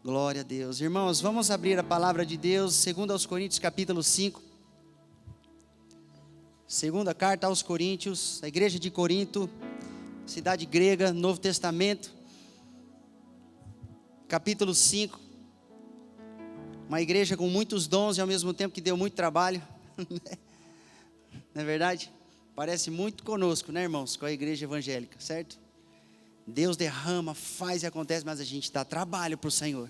Glória a Deus. Irmãos, vamos abrir a palavra de Deus, segundo aos Coríntios, capítulo 5. Segunda carta aos Coríntios, a igreja de Corinto, cidade grega, Novo Testamento, capítulo 5. Uma igreja com muitos dons e ao mesmo tempo que deu muito trabalho. Não é verdade? Parece muito conosco, né, irmãos? Com a igreja evangélica, certo? Deus derrama, faz e acontece, mas a gente dá trabalho para o Senhor.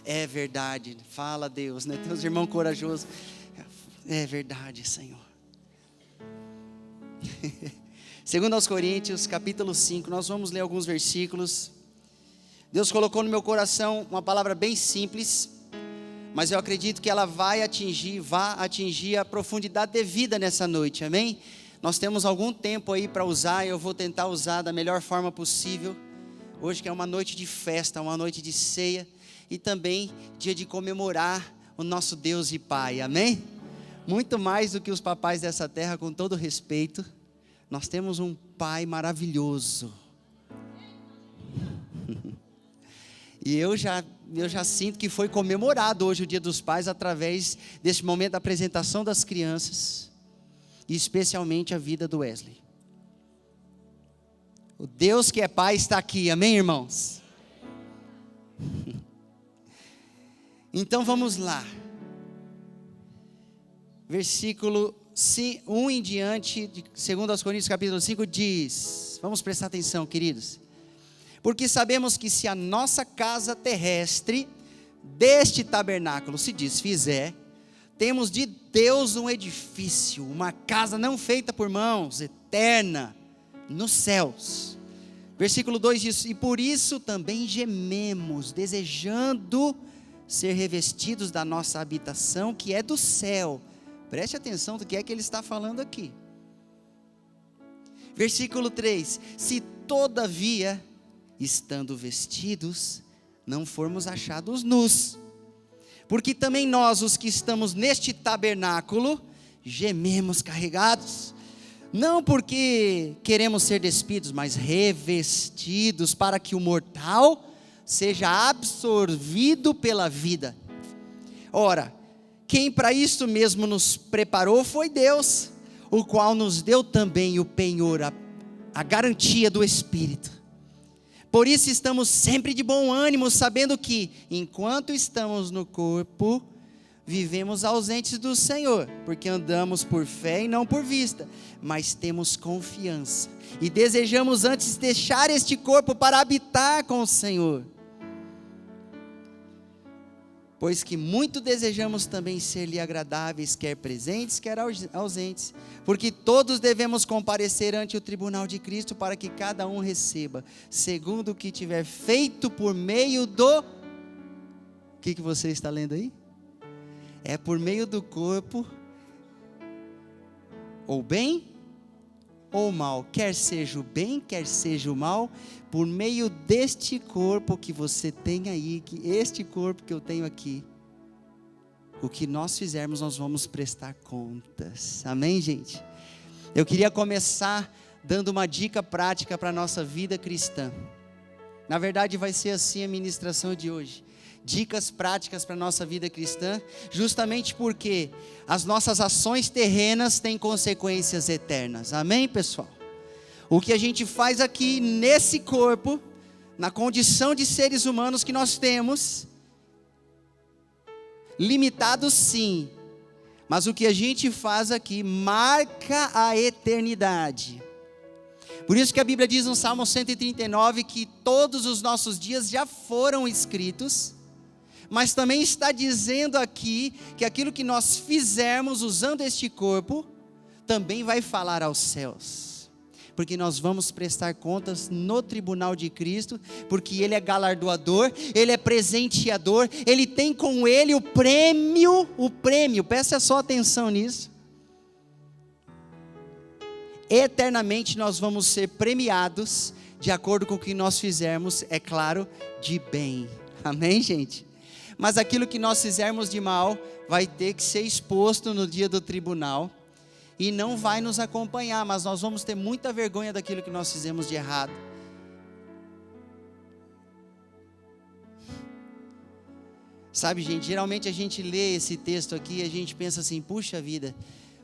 É verdade, fala Deus, né? Tem uns irmãos corajosos. É verdade, Senhor. Segundo aos Coríntios, capítulo 5, nós vamos ler alguns versículos. Deus colocou no meu coração uma palavra bem simples, mas eu acredito que ela vai atingir a profundidade devida nessa noite, amém? Nós temos algum tempo aí para usar, e eu vou tentar usar da melhor forma possível. Hoje que é uma noite de festa, uma noite de ceia, e também dia de comemorar o nosso Deus e Pai, amém? Muito mais do que os papais dessa terra, com todo respeito, nós temos um Pai maravilhoso. E eu já sinto que foi comemorado hoje o Dia dos Pais através desse momento da apresentação das crianças, e especialmente a vida do Wesley. O Deus que é Pai está aqui, amém, irmãos? Então vamos lá. Versículo 1 em diante, segundo aos Coríntios capítulo 5, diz, vamos prestar atenção, queridos. Porque sabemos que se a nossa casa terrestre deste tabernáculo se desfizer, temos de Deus um edifício, uma casa não feita por mãos, eterna, nos céus. Versículo 2 diz, e por isso também gememos, desejando ser revestidos da nossa habitação, que é do céu. Preste atenção do que é que ele está falando aqui. Versículo 3, se todavia, estando vestidos, não formos achados nus, porque também nós, os que estamos neste tabernáculo, gememos carregados, não porque queremos ser despidos, mas revestidos, para que o mortal seja absorvido pela vida. Ora, quem para isso mesmo nos preparou foi Deus, o qual nos deu também o penhor, a garantia do Espírito. Por isso estamos sempre de bom ânimo, sabendo que, enquanto estamos no corpo, vivemos ausentes do Senhor, porque andamos por fé e não por vista, mas temos confiança, e desejamos antes deixar este corpo para habitar com o Senhor. Pois que muito desejamos também ser-lhe agradáveis, quer presentes, quer ausentes, porque todos devemos comparecer ante o tribunal de Cristo, para que cada um receba, segundo o que tiver feito por meio do... O que você está lendo aí? É por meio do corpo, ou bem, ou mal, quer seja o bem, quer seja o mal, por meio deste corpo que você tem aí, que este corpo que eu tenho aqui, o que nós fizermos, nós vamos prestar contas, amém, gente? Eu queria começar dando uma dica prática para a nossa vida cristã. Na verdade vai ser assim a ministração de hoje, dicas práticas para a nossa vida cristã, justamente porque as nossas ações terrenas têm consequências eternas, amém, pessoal? O que a gente faz aqui nesse corpo, na condição de seres humanos que nós temos, limitados sim, mas o que a gente faz aqui marca a eternidade. Por isso que a Bíblia diz no Salmo 139 que todos os nossos dias já foram escritos, mas também está dizendo aqui que aquilo que nós fizermos usando este corpo, também vai falar aos céus, porque nós vamos prestar contas no tribunal de Cristo, porque Ele é galardoador, Ele é presenteador, Ele tem com Ele o prêmio, presta só atenção nisso, eternamente nós vamos ser premiados, de acordo com o que nós fizermos, é claro, de bem, amém, gente? Mas aquilo que nós fizermos de mal, vai ter que ser exposto no dia do tribunal, e não vai nos acompanhar, mas nós vamos ter muita vergonha daquilo que nós fizemos de errado. Sabe, gente, geralmente a gente lê esse texto aqui e a gente pensa assim, puxa vida,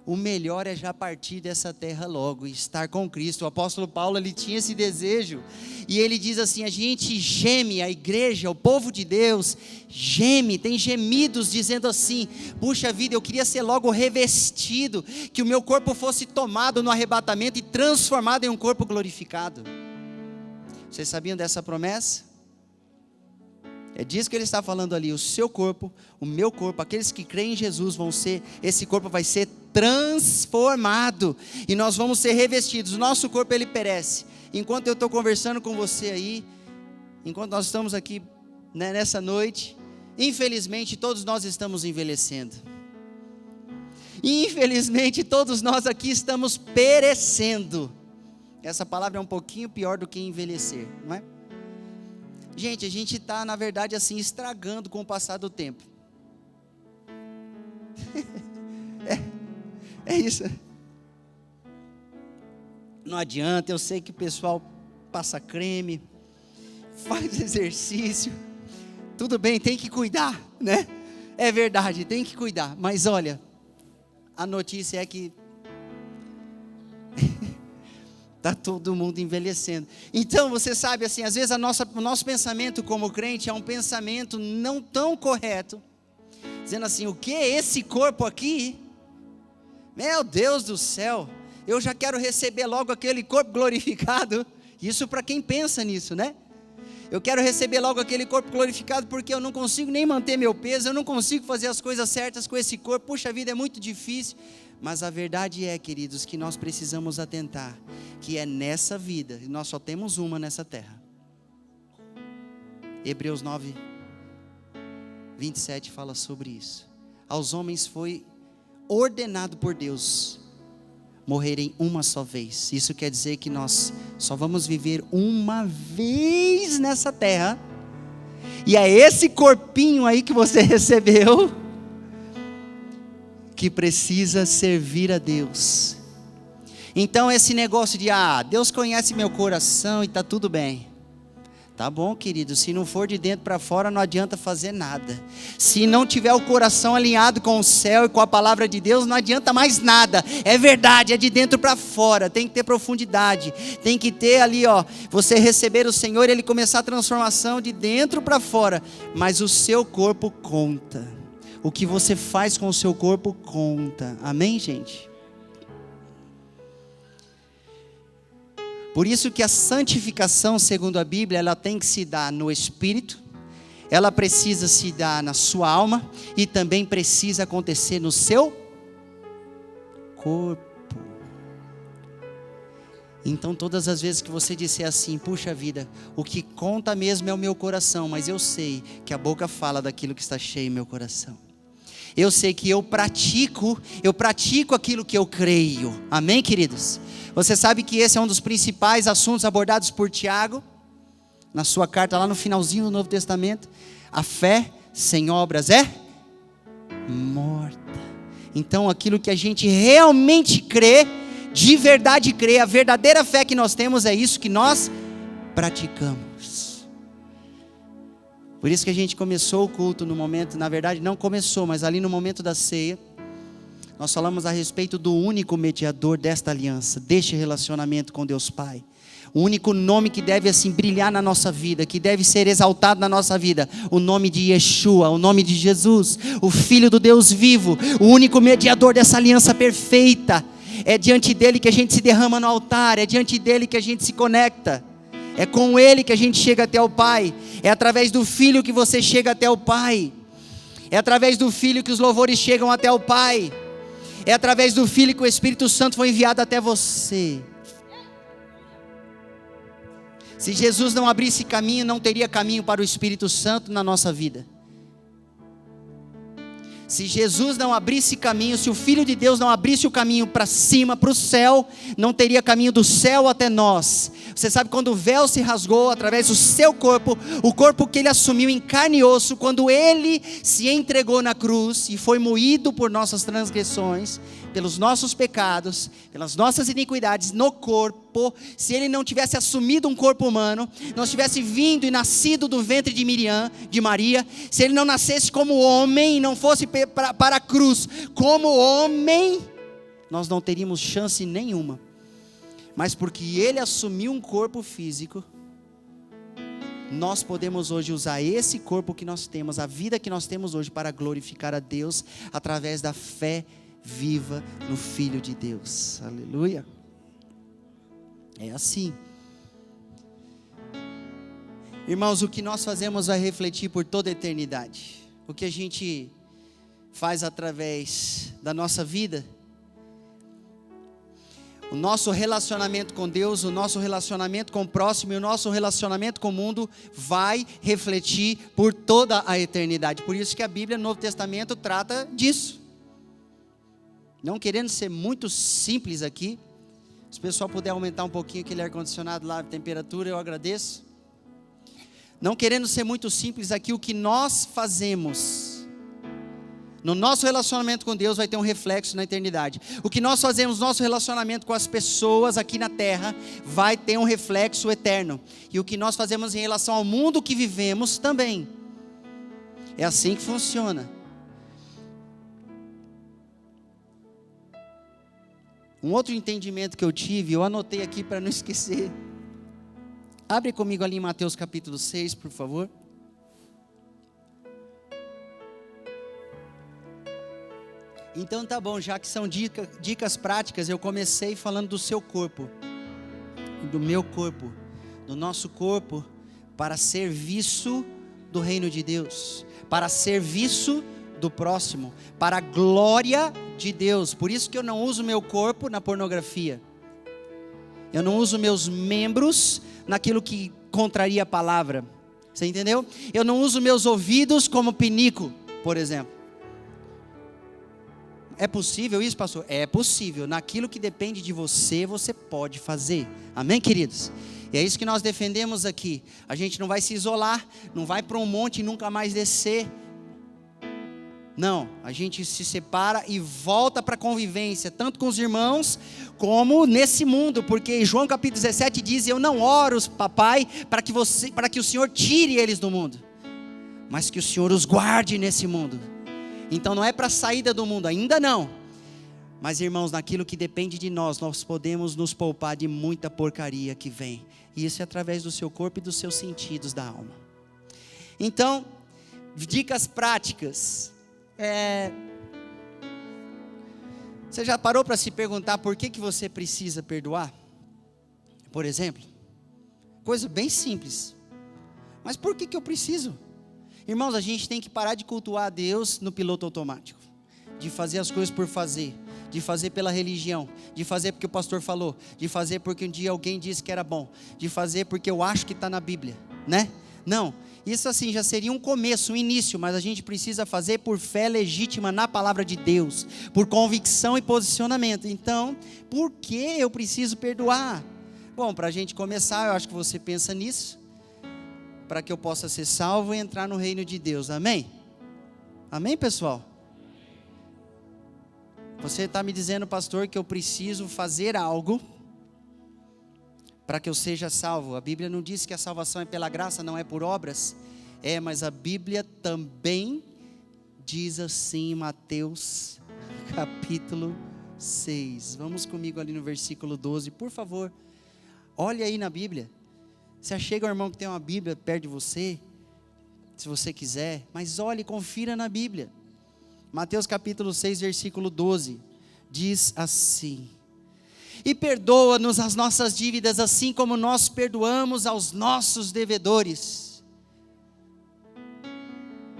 o melhor é já partir dessa terra logo e estar com Cristo. O apóstolo Paulo, ele tinha esse desejo, e ele diz assim, a gente geme, a igreja, o povo de Deus, geme, tem gemidos dizendo assim, puxa vida, eu queria ser logo revestido, que o meu corpo fosse tomado no arrebatamento e transformado em um corpo glorificado. Vocês sabiam dessa promessa? É disso que ele está falando ali, o seu corpo, o meu corpo, aqueles que creem em Jesus vão ser, esse corpo vai ser transformado, e nós vamos ser revestidos. O nosso corpo, ele perece. Enquanto eu estou conversando com você aí, enquanto nós estamos aqui, né, nessa noite, infelizmente todos nós estamos envelhecendo. Infelizmente todos nós aqui estamos perecendo. Essa palavra é um pouquinho pior do que envelhecer, não é? Gente, a gente está, na verdade, assim, estragando com o passar do tempo. É isso. Não adianta, eu sei que o pessoal passa creme, faz exercício, tudo bem, tem que cuidar, né? É verdade, tem que cuidar, mas olha, a notícia é que está todo mundo envelhecendo. Então você sabe assim, às vezes o nosso pensamento como crente é um pensamento não tão correto, dizendo assim, o que é esse corpo aqui? Meu Deus do céu, eu já quero receber logo aquele corpo glorificado. Isso para quem pensa nisso, né? Eu quero receber logo aquele corpo glorificado, porque eu não consigo nem manter meu peso, eu não consigo fazer as coisas certas com esse corpo, puxa vida, é muito difícil. Mas a verdade é, queridos, que nós precisamos atentar, que é nessa vida, e nós só temos uma nessa terra. Hebreus 9, 27 fala sobre isso. Aos homens foi ordenado por Deus morrerem uma só vez. Isso quer dizer que nós só vamos viver uma vez nessa terra, e é esse corpinho aí que você recebeu que precisa servir a Deus. Então esse negócio de Deus conhece meu coração e está tudo bem, tá bom, querido, se não for de dentro para fora não adianta fazer nada. Se não tiver o coração alinhado com o céu e com a palavra de Deus, não adianta mais nada. É verdade, é de dentro para fora, tem que ter profundidade, tem que ter ali você receber o Senhor e Ele começar a transformação de dentro para fora, mas o seu corpo conta. O que você faz com o seu corpo conta. Amém, gente? Por isso que a santificação, segundo a Bíblia, ela tem que se dar no espírito, ela precisa se dar na sua alma e também precisa acontecer no seu corpo. Então todas as vezes que você disser assim, puxa vida, o que conta mesmo é o meu coração, mas eu sei que a boca fala daquilo que está cheio em meu coração. Eu sei que eu pratico aquilo que eu creio. Amém, queridos? Você sabe que esse é um dos principais assuntos abordados por Tiago, na sua carta lá no finalzinho do Novo Testamento. A fé sem obras é morta. Então aquilo que a gente realmente crê, de verdade crê, a verdadeira fé que nós temos é isso que nós praticamos. Por isso que a gente começou o culto no momento, na verdade não começou, mas ali no momento da ceia, nós falamos a respeito do único mediador desta aliança, deste relacionamento com Deus Pai. O único nome que deve assim brilhar na nossa vida, que deve ser exaltado na nossa vida, o nome de Yeshua, o nome de Jesus, o Filho do Deus vivo, o único mediador dessa aliança perfeita. É diante dele que a gente se derrama no altar, é diante dele que a gente se conecta. É com Ele que a gente chega até o Pai. É através do Filho que você chega até o Pai. É através do Filho que os louvores chegam até o Pai. É através do Filho que o Espírito Santo foi enviado até você. Se Jesus não abrisse caminho, não teria caminho para o Espírito Santo na nossa vida. Se Jesus não abrisse caminho, se o Filho de Deus não abrisse o caminho para cima, para o céu, não teria caminho do céu até nós. Você sabe quando o véu se rasgou através do seu corpo, o corpo que Ele assumiu em carne e osso, quando Ele se entregou na cruz e foi moído por nossas transgressões, pelos nossos pecados, pelas nossas iniquidades no corpo, se ele não tivesse assumido um corpo humano, não tivesse vindo e nascido do ventre de Miriam, de Maria, se ele não nascesse como homem e não fosse para a cruz como homem, nós não teríamos chance nenhuma. Mas porque ele assumiu um corpo físico, nós podemos hoje usar esse corpo que nós temos, a vida que nós temos hoje, para glorificar a Deus, através da fé viva no Filho de Deus. Aleluia. É assim. Irmãos, o que nós fazemos vai refletir por toda a eternidade. O que a gente faz através da nossa vida, o nosso relacionamento com Deus, o nosso relacionamento com o próximo e o nosso relacionamento com o mundo vai refletir por toda a eternidade. Por isso que a Bíblia no Novo Testamento trata disso. Não querendo ser muito simples aqui, se o pessoal puder aumentar um pouquinho aquele ar-condicionado lá, a temperatura, eu agradeço. Não querendo ser muito simples aqui, o que nós fazemos no nosso relacionamento com Deus vai ter um reflexo na eternidade. O que nós fazemos no nosso relacionamento com as pessoas aqui na terra vai ter um reflexo eterno. E o que nós fazemos em relação ao mundo que vivemos também. É assim que funciona. Um outro entendimento que eu tive, eu anotei aqui para não esquecer. Abre comigo ali em Mateus capítulo 6, por favor. Então tá bom, já que são dicas práticas, eu comecei falando do seu corpo, do meu corpo, do nosso corpo, para serviço do reino de Deus, para serviço do próximo, para a glória de Deus. Por isso que eu não uso meu corpo na pornografia, eu não uso meus membros naquilo que contraria a palavra, você entendeu? Eu não uso meus ouvidos como pinico, por exemplo. É possível isso, pastor? É possível. Naquilo que depende de você, você pode fazer. Amém, queridos? E é isso que nós defendemos aqui. A gente não vai se isolar, não vai para um monte e nunca mais descer. Não, a gente se separa e volta para a convivência, tanto com os irmãos, como nesse mundo. Porque João capítulo 17 diz: eu não oro, papai, para que o Senhor tire eles do mundo, mas que o Senhor os guarde nesse mundo. Então não é para a saída do mundo, ainda não. Mas irmãos, naquilo que depende de nós, nós podemos nos poupar de muita porcaria que vem. E isso é através do seu corpo e dos seus sentidos da alma. Então, dicas práticas. Você já parou para se perguntar por que você precisa perdoar? Por exemplo, coisa bem simples. Mas por que eu preciso? Irmãos, a gente tem que parar de cultuar a Deus no piloto automático, de fazer as coisas por fazer, de fazer pela religião, de fazer porque o pastor falou, de fazer porque um dia alguém disse que era bom, de fazer porque eu acho que está na Bíblia, né? Não, isso assim já seria um começo, um início, mas a gente precisa fazer por fé legítima na palavra de Deus, por convicção e posicionamento. Então, por que eu preciso perdoar? Bom, para a gente começar, eu acho que você pensa nisso, para que eu possa ser salvo e entrar no reino de Deus, amém? Amém, pessoal? Você está me dizendo, pastor, que eu preciso fazer algo para que eu seja salvo. A Bíblia não diz que a salvação é pela graça, não é por obras. Mas a Bíblia também diz assim em Mateus capítulo 6. Vamos comigo ali no versículo 12, por favor. Olhe aí na Bíblia. Se achega o irmão que tem uma Bíblia perto de você, se você quiser, mas olhe, confira na Bíblia. Mateus capítulo 6, versículo 12, diz assim: e perdoa-nos as nossas dívidas, assim como nós perdoamos aos nossos devedores.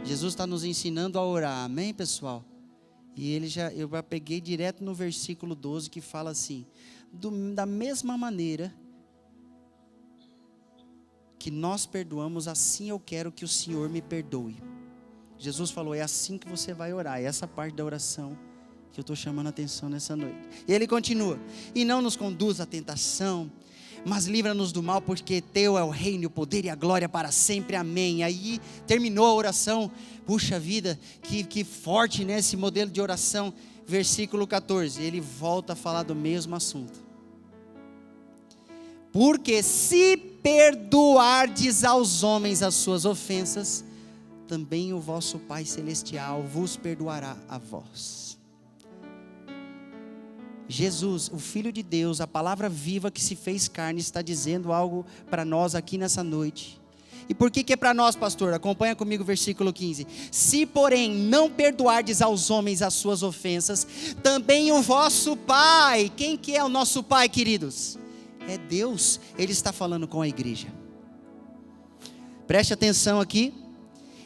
Jesus está nos ensinando a orar, amém, pessoal? E eu já peguei direto no versículo 12, que fala assim: da mesma maneira que nós perdoamos, assim eu quero que o Senhor me perdoe. Jesus falou, é assim que você vai orar. É essa parte da oração que eu estou chamando a atenção nessa noite. E ele continua: e não nos conduz à tentação, mas livra-nos do mal, porque teu é o reino, o poder e a glória para sempre, amém. Aí terminou a oração. Puxa vida, que forte, né, esse modelo de oração. versículo 14, ele volta a falar do mesmo assunto. Porque se perdoardes aos homens as suas ofensas, também o vosso Pai Celestial vos perdoará a vós. Jesus, o Filho de Deus, a palavra viva que se fez carne, está dizendo algo para nós aqui nessa noite. E por que é para nós, pastor? Acompanha comigo o versículo 15. Se porém não perdoardes aos homens as suas ofensas, também o vosso Pai, quem que é o nosso Pai, queridos? É Deus, Ele está falando com a igreja. Preste atenção aqui.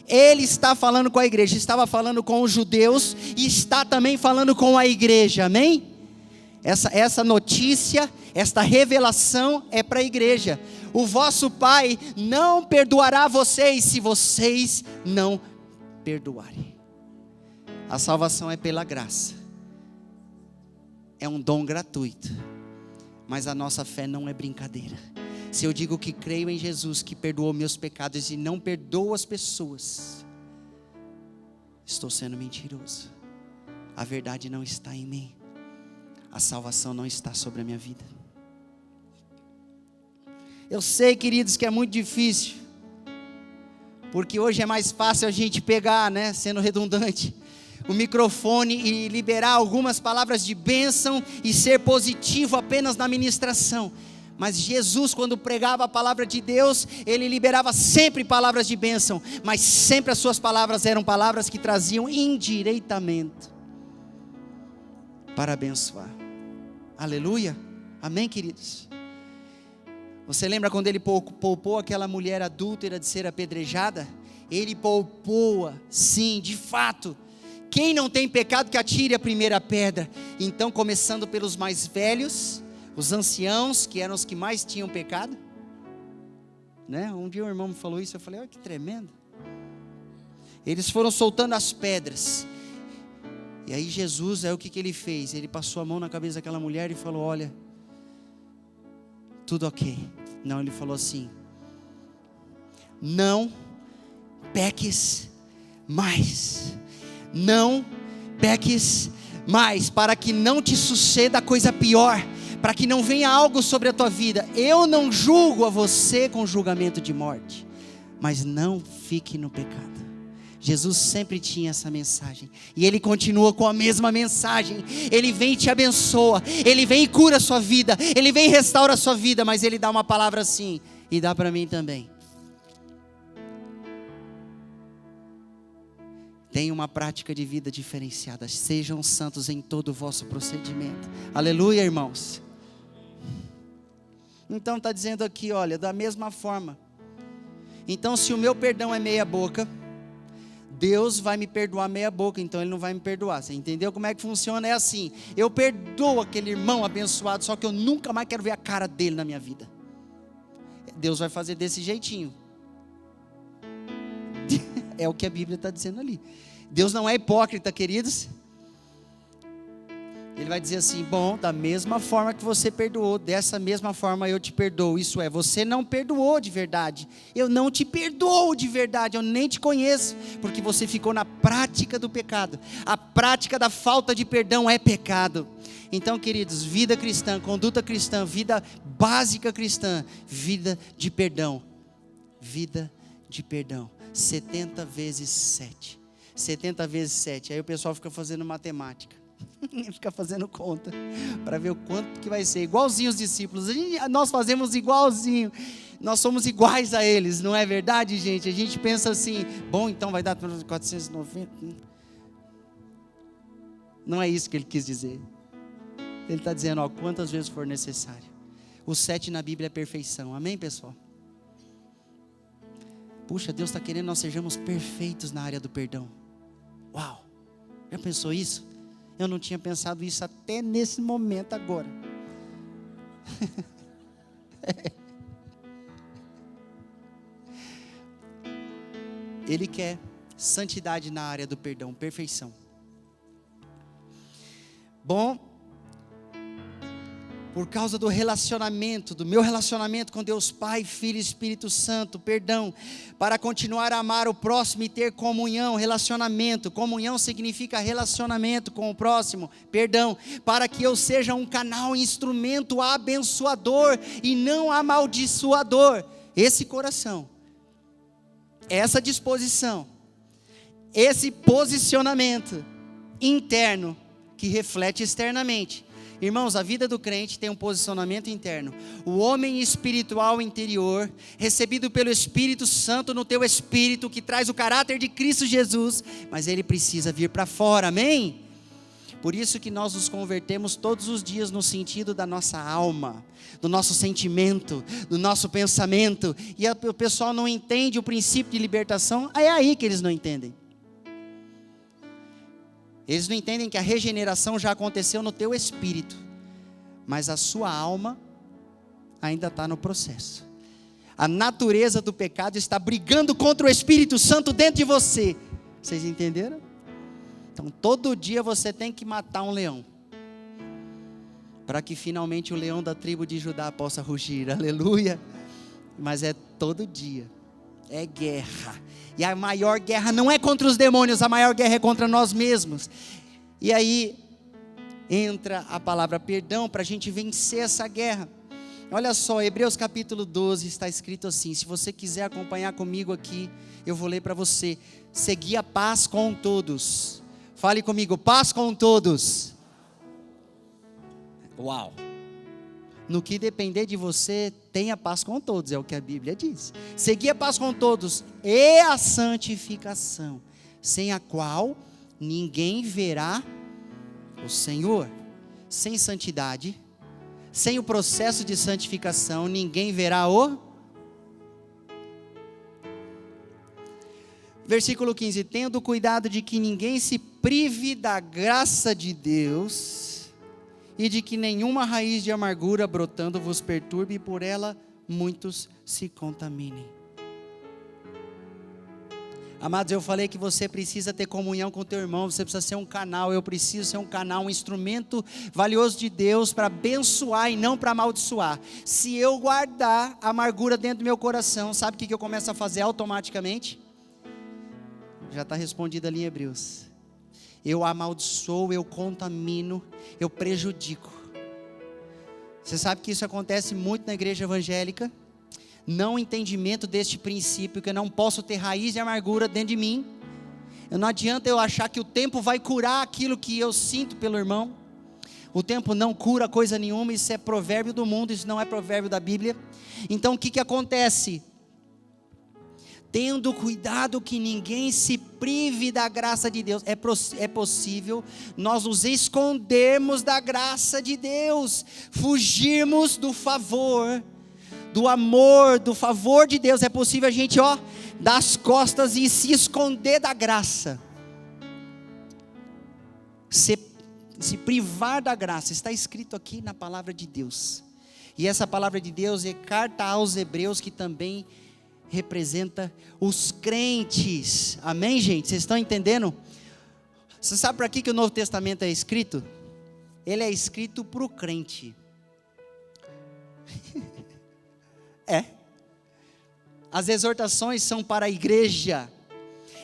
Ele está falando com a igreja, estava falando com os judeus e está também falando com a igreja, amém? Essa notícia, esta revelação é para a igreja. O vosso Pai não perdoará vocês se vocês não perdoarem. A salvação é pela graça. É um dom gratuito. Mas a nossa fé não é brincadeira. Se eu digo que creio em Jesus, que perdoou meus pecados e não perdoa as pessoas, estou sendo mentiroso. A verdade não está em mim. A salvação não está sobre a minha vida. Eu sei, queridos, que é muito difícil, porque hoje é mais fácil a gente pegar, né, sendo redundante, o microfone e liberar algumas palavras de bênção e ser positivo apenas na ministração. Mas Jesus, quando pregava a palavra de Deus, Ele liberava sempre palavras de bênção, mas sempre as suas palavras eram palavras que traziam endireitamento para abençoar. Aleluia, amém, queridos? Você lembra quando Ele poupou aquela mulher adúltera de ser apedrejada? Ele poupou-a, sim, de fato. Quem não tem pecado que atire a primeira pedra. Então, começando pelos mais velhos, os anciãos, que eram os que mais tinham pecado, né? Um dia o irmão me falou isso, eu falei, olha que tremendo. Eles foram soltando as pedras, e aí Jesus, o que Ele fez? Ele passou a mão na cabeça daquela mulher e falou, olha, tudo ok. Não, Ele falou assim, não peques mais, não peques mais, para que não te suceda coisa pior, para que não venha algo sobre a tua vida. Eu não julgo a você com julgamento de morte, mas não fique no pecado. Jesus sempre tinha essa mensagem, e Ele continua com a mesma mensagem. Ele vem e te abençoa, Ele vem e cura a sua vida, Ele vem e restaura a sua vida, mas Ele dá uma palavra assim, e dá para mim também. Tenha uma prática de vida diferenciada, sejam santos em todo o vosso procedimento. Aleluia, irmãos. Então está dizendo aqui, olha, da mesma forma. Então, se o meu perdão é meia boca, Deus vai me perdoar meia boca, então Ele não vai me perdoar. Você entendeu como é que funciona? É assim, eu perdoo aquele irmão abençoado, só que eu nunca mais quero ver a cara dele na minha vida. Deus vai fazer desse jeitinho. É o que a Bíblia está dizendo ali. Deus não é hipócrita, queridos. Ele vai dizer assim, bom, da mesma forma que você perdoou, dessa mesma forma eu te perdoo. Isso é, você não perdoou de verdade, eu não te perdoo de verdade, eu nem te conheço, porque você ficou na prática do pecado. A prática da falta de perdão é pecado. Então, queridos, vida cristã, conduta cristã, vida básica cristã, vida de perdão. Vida de perdão, 70 vezes 7. 70 vezes 7, aí o pessoal fica fazendo matemática. Fica fazendo conta para ver o quanto que vai ser, igualzinho os discípulos. Nós fazemos igualzinho, nós somos iguais a eles, não é verdade, gente? A gente pensa assim, bom, então vai dar 490. Não é isso que ele quis dizer. Ele está dizendo, ó, quantas vezes for necessário. O 7 na Bíblia é perfeição, amém, pessoal? Puxa, Deus está querendo que nós sejamos perfeitos na área do perdão. Uau, já pensou isso? Eu não tinha pensado isso até nesse momento agora. Ele quer santidade na área do perdão, perfeição. Bom, por causa do relacionamento, do meu relacionamento com Deus Pai, Filho e Espírito Santo, perdão, para continuar a amar o próximo e ter comunhão, relacionamento. Comunhão significa relacionamento com o próximo, perdão, para que eu seja um canal, instrumento abençoador e não amaldiçoador. Esse coração, essa disposição, esse posicionamento interno que reflete externamente. Irmãos, a vida do crente tem um posicionamento interno. O homem espiritual interior, recebido pelo Espírito Santo no teu espírito, que traz o caráter de Cristo Jesus, mas ele precisa vir para fora, amém? Por isso que nós nos convertemos todos os dias no sentido da nossa alma, do nosso sentimento, do nosso pensamento, e o pessoal não entende o princípio de libertação, é aí que eles não entendem. Eles não entendem que a regeneração já aconteceu no teu espírito, mas a sua alma ainda está no processo. A natureza do pecado está brigando contra o Espírito Santo dentro de você. Vocês entenderam? Então todo dia você tem que matar um leão, para que finalmente o leão da tribo de Judá possa rugir, aleluia. Mas é todo dia, é guerra. E a maior guerra não é contra os demônios, a maior guerra é contra nós mesmos. E aí entra a palavra perdão para a gente vencer essa guerra. Olha só, Hebreus capítulo 12 está escrito assim, se você quiser acompanhar comigo aqui, eu vou ler para você. Segui a paz com todos. Fale comigo, paz com todos. Uau! No que depender de você, tenha paz com todos, é o que a Bíblia diz. Segui a paz com todos e a santificação, sem a qual ninguém verá o Senhor. Sem santidade, sem o processo de santificação, ninguém verá o... Versículo 15, tendo cuidado de que ninguém se prive da graça de Deus, e de que nenhuma raiz de amargura brotando vos perturbe, e por ela muitos se contaminem. Amados, eu falei que você precisa ter comunhão com o teu irmão, você precisa ser um canal, eu preciso ser um canal, um instrumento valioso de Deus para abençoar e não para amaldiçoar. Se eu guardar a amargura dentro do meu coração, sabe o que eu começo a fazer automaticamente? Já está respondido ali em Hebreus. Eu amaldiçoo, eu contamino, eu prejudico. Você sabe que isso acontece muito na igreja evangélica? Não entendimento deste princípio, que eu não posso ter raiz de amargura dentro de mim. Não adianta eu achar que o tempo vai curar aquilo que eu sinto pelo irmão. O tempo não cura coisa nenhuma, isso é provérbio do mundo, isso não é provérbio da Bíblia. Então o que acontece? Tendo cuidado que ninguém se prive da graça de Deus. É possível nós nos escondermos da graça de Deus, fugirmos do favor, do amor, do favor de Deus. É possível a gente, dar as costas e se esconder da graça. Se privar da graça, está escrito aqui na palavra de Deus. E essa palavra de Deus é carta aos Hebreus, que também representa os crentes, amém, gente? Vocês estão entendendo? Você sabe para que o Novo Testamento é escrito? Ele é escrito para o crente. As exortações são para a igreja,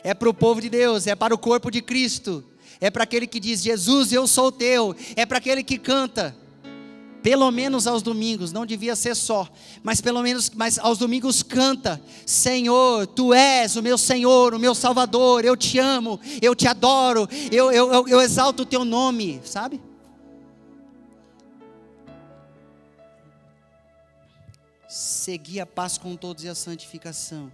é para o povo de Deus, é para o corpo de Cristo, é para aquele que diz, Jesus, eu sou teu, é para aquele que canta. Pelo menos aos domingos, não devia ser só, mas aos domingos canta, Senhor, Tu és o meu Senhor, o meu Salvador, eu te amo, eu te adoro, eu exalto o Teu nome, sabe? Segui a paz com todos e a santificação,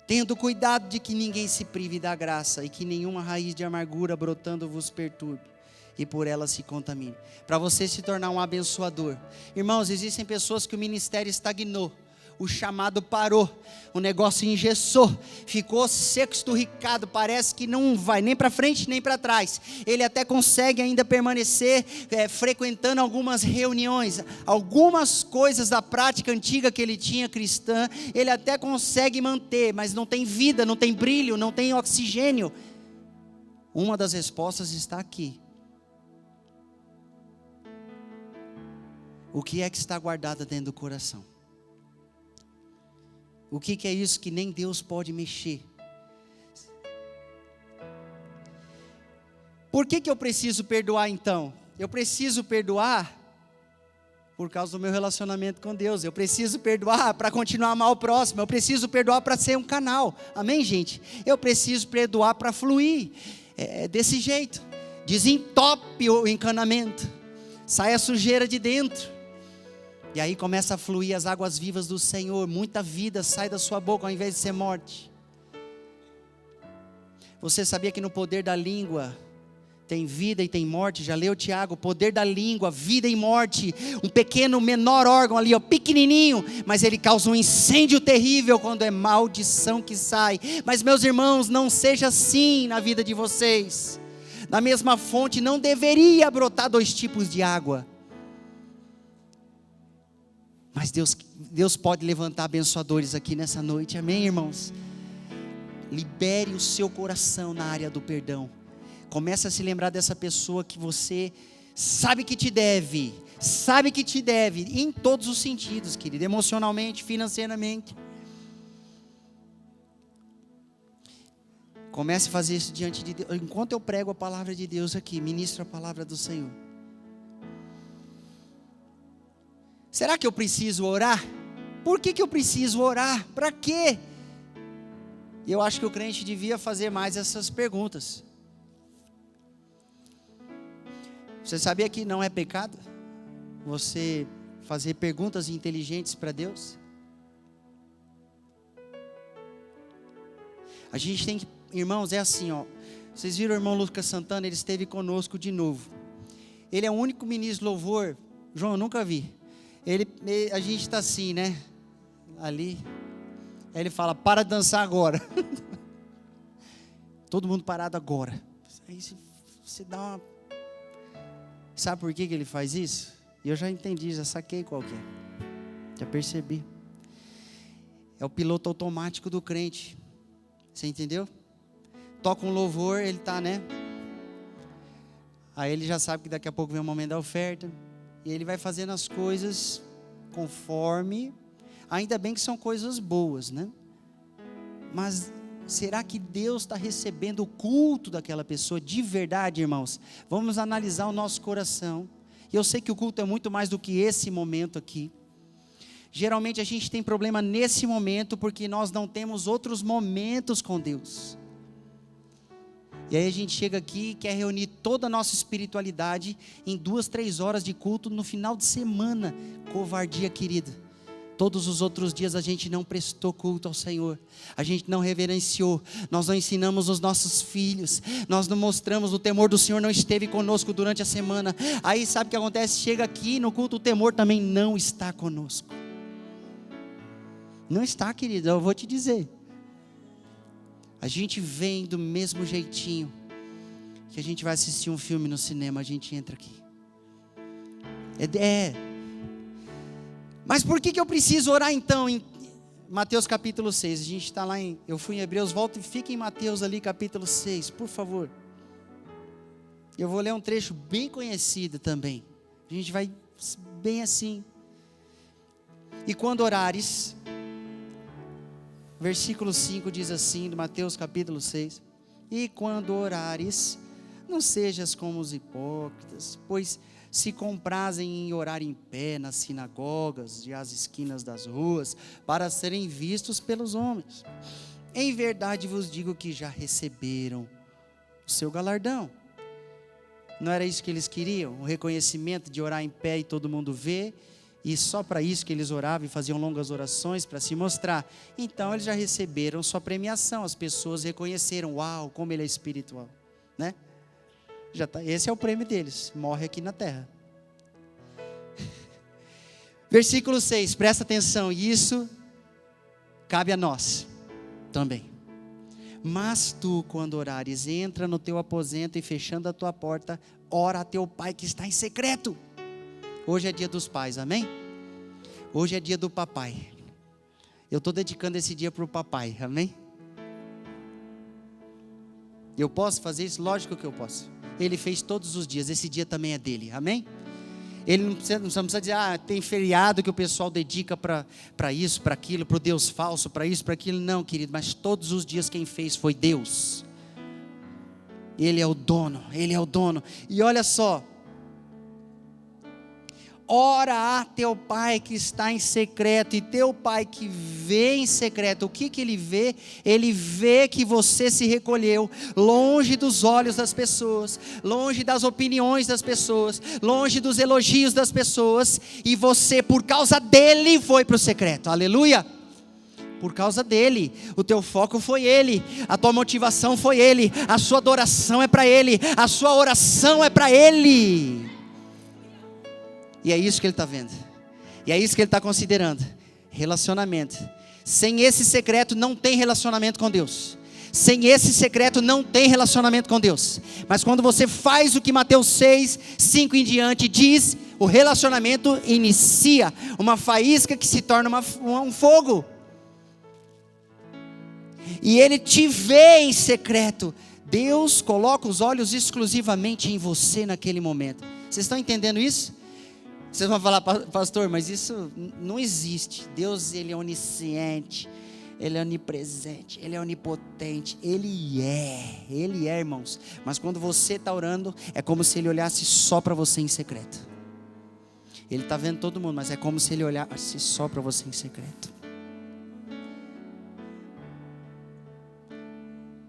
tendo cuidado de que ninguém se prive da graça, e que nenhuma raiz de amargura brotando vos perturbe, e por ela se contamine. Para você se tornar um abençoador. Irmãos, existem pessoas que o ministério estagnou, o chamado parou, o negócio engessou, ficou seco, esturricado, parece que não vai nem para frente nem para trás. Ele até consegue ainda permanecer frequentando algumas reuniões, algumas coisas da prática antiga que ele tinha cristã, ele até consegue manter, mas não tem vida, não tem brilho, não tem oxigênio. Uma das respostas está aqui. O que é que está guardado dentro do coração? O que é isso que nem Deus pode mexer? Por que eu preciso perdoar então? Eu preciso perdoar por causa do meu relacionamento com Deus. Eu preciso perdoar para continuar a amar o próximo. Eu preciso perdoar para ser um canal. Amém, gente? Eu preciso perdoar para fluir. É desse jeito. Desentope o encanamento. Sai a sujeira de dentro. E aí começa a fluir as águas vivas do Senhor. Muita vida sai da sua boca ao invés de ser morte. Você sabia que no poder da língua tem vida e tem morte? Já leu, Tiago? O poder da língua, vida e morte. Um pequeno, menor órgão ali, ó, pequenininho, mas ele causa um incêndio terrível quando é maldição que sai. Mas meus irmãos, não seja assim na vida de vocês. Na mesma fonte não deveria brotar 2 tipos de água. Mas Deus pode levantar abençoadores aqui nessa noite, amém, irmãos? Libere o seu coração na área do perdão. Comece a se lembrar dessa pessoa que você sabe que te deve, em todos os sentidos, querido, emocionalmente, financeiramente. Comece a fazer isso diante de Deus. Enquanto eu prego a palavra de Deus aqui, ministro a palavra do Senhor. Será que eu preciso orar? Por que eu preciso orar? Para quê? Eu acho que o crente devia fazer mais essas perguntas. Você sabia que não é pecado você fazer perguntas inteligentes para Deus? A gente tem que, irmãos, é assim, ó. Vocês viram o irmão Lucas Santana? Ele esteve conosco de novo. Ele é o único ministro de louvor. João, eu nunca vi. A gente está assim, né? Ali. Aí ele fala, para de dançar agora. Todo mundo parado agora. Aí você dá uma... Sabe por que ele faz isso? Eu já entendi, já saquei qual que é. Já percebi. É o piloto automático do crente. Você entendeu? Toca um louvor, ele está, né? Aí ele já sabe que daqui a pouco vem o momento da oferta. E ele vai fazendo as coisas conforme. Ainda bem que são coisas boas, né? Mas será que Deus está recebendo o culto daquela pessoa de verdade, irmãos? Vamos analisar o nosso coração. E eu sei que o culto é muito mais do que esse momento aqui. Geralmente a gente tem problema nesse momento porque nós não temos outros momentos com Deus. E aí a gente chega aqui e quer reunir toda a nossa espiritualidade em 2, 3 horas de culto no final de semana. Covardia, querida. Todos os outros dias a gente não prestou culto ao Senhor. A gente não reverenciou. Nós não ensinamos os nossos filhos. Nós não mostramos, o temor do Senhor não esteve conosco durante a semana. Aí sabe o que acontece? Chega aqui no culto, o temor também não está conosco. Não está, querida, eu vou te dizer. A gente vem do mesmo jeitinho que a gente vai assistir um filme no cinema, a gente entra aqui. Mas por que eu preciso orar então em Mateus capítulo 6? A gente está lá eu fui em Hebreus, volta e fica em Mateus ali capítulo 6, por favor. Eu vou ler um trecho bem conhecido também. A gente vai bem assim. E quando orares, versículo 5 diz assim, de Mateus capítulo 6. E quando orares, não sejas como os hipócritas, pois se comprazem em orar em pé nas sinagogas e às esquinas das ruas, para serem vistos pelos homens. Em verdade vos digo que já receberam o seu galardão. Não era isso que eles queriam? O reconhecimento de orar em pé e todo mundo vê, e só para isso que eles oravam e faziam longas orações para se mostrar. Então eles já receberam sua premiação, as pessoas reconheceram, uau, como ele é espiritual, né? Esse é o prêmio deles, morre aqui na terra. Versículo 6, presta atenção, isso cabe a nós também. Mas tu, quando orares, entra no teu aposento e fechando a tua porta, ora a teu pai que está em secreto. Hoje é dia dos pais, amém? Hoje é dia do papai. Eu estou dedicando esse dia para o papai, amém? Eu posso fazer isso? Lógico que eu posso. Ele fez todos os dias, esse dia também é dele, amém? Ele não precisa dizer, tem feriado que o pessoal dedica para isso, para aquilo, para o Deus falso, para isso, para aquilo. Não, querido, mas todos os dias quem fez foi Deus. Ele é o dono, Ele é o dono. E olha só, ora a teu pai que está em secreto, e teu pai que vê em secreto, o que ele vê? Ele vê que você se recolheu, longe dos olhos das pessoas, longe das opiniões das pessoas, longe dos elogios das pessoas, e você por causa dele foi para o secreto, aleluia, por causa dele, o teu foco foi ele, a tua motivação foi ele, a sua adoração é para ele, a sua oração é para ele. E é isso que ele está vendo. E é isso que ele está considerando. Relacionamento. Sem esse secreto não tem relacionamento com Deus. Sem esse secreto não tem relacionamento com Deus. Mas quando você faz o que Mateus 6, 5 em diante diz, o relacionamento inicia. Uma faísca que se torna um fogo. E ele te vê em secreto. Deus coloca os olhos exclusivamente em você naquele momento. Vocês estão entendendo isso? Vocês vão falar, pastor, mas isso não existe. Deus, ele é onisciente, ele é onipresente, ele é onipotente, ele é, irmãos. Mas quando você está orando, é como se ele olhasse só para você em secreto. Ele está vendo todo mundo, mas é como se ele olhasse só para você em secreto.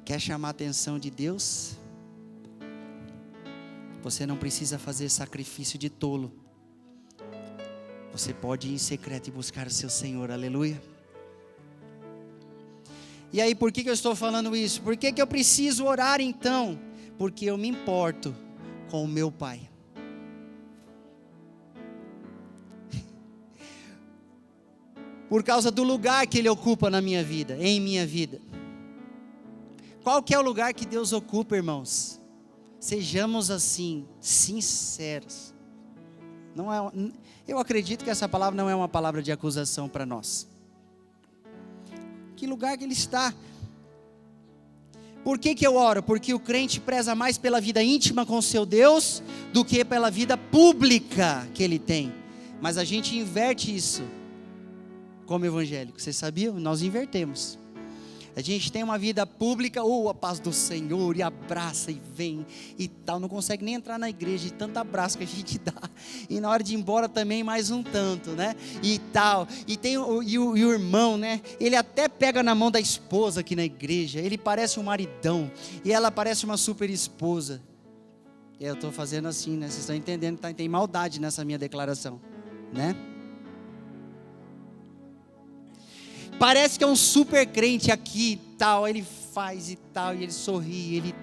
Quer chamar a atenção de Deus? Você não precisa fazer sacrifício de tolo. Você pode ir em secreto e buscar o seu Senhor, aleluia. E aí, por que eu estou falando isso? Por que eu preciso orar então? Porque eu me importo com o meu Pai. Por causa do lugar que Ele ocupa na minha vida, em minha vida. Qual que é o lugar que Deus ocupa, irmãos? Sejamos assim, sinceros. Eu acredito que essa palavra não é uma palavra de acusação para nós. Que lugar que Ele está? Por que eu oro? Porque o crente preza mais pela vida íntima com o seu Deus do que pela vida pública que ele tem. Mas a gente inverte isso como evangélico. Vocês sabiam? Nós invertemos. A gente tem uma vida pública, a paz do Senhor, e abraça e vem e tal, não consegue nem entrar na igreja de tanto abraço que a gente dá, e na hora de ir embora também mais um tanto, né, e tal, e tem o irmão, né, ele até pega na mão da esposa aqui na igreja, ele parece um maridão, e ela parece uma super esposa. Eu estou fazendo assim, né, vocês estão entendendo que tem maldade nessa minha declaração, né? Parece que é um super crente aqui e tal, ele faz e tal, e ele sorri,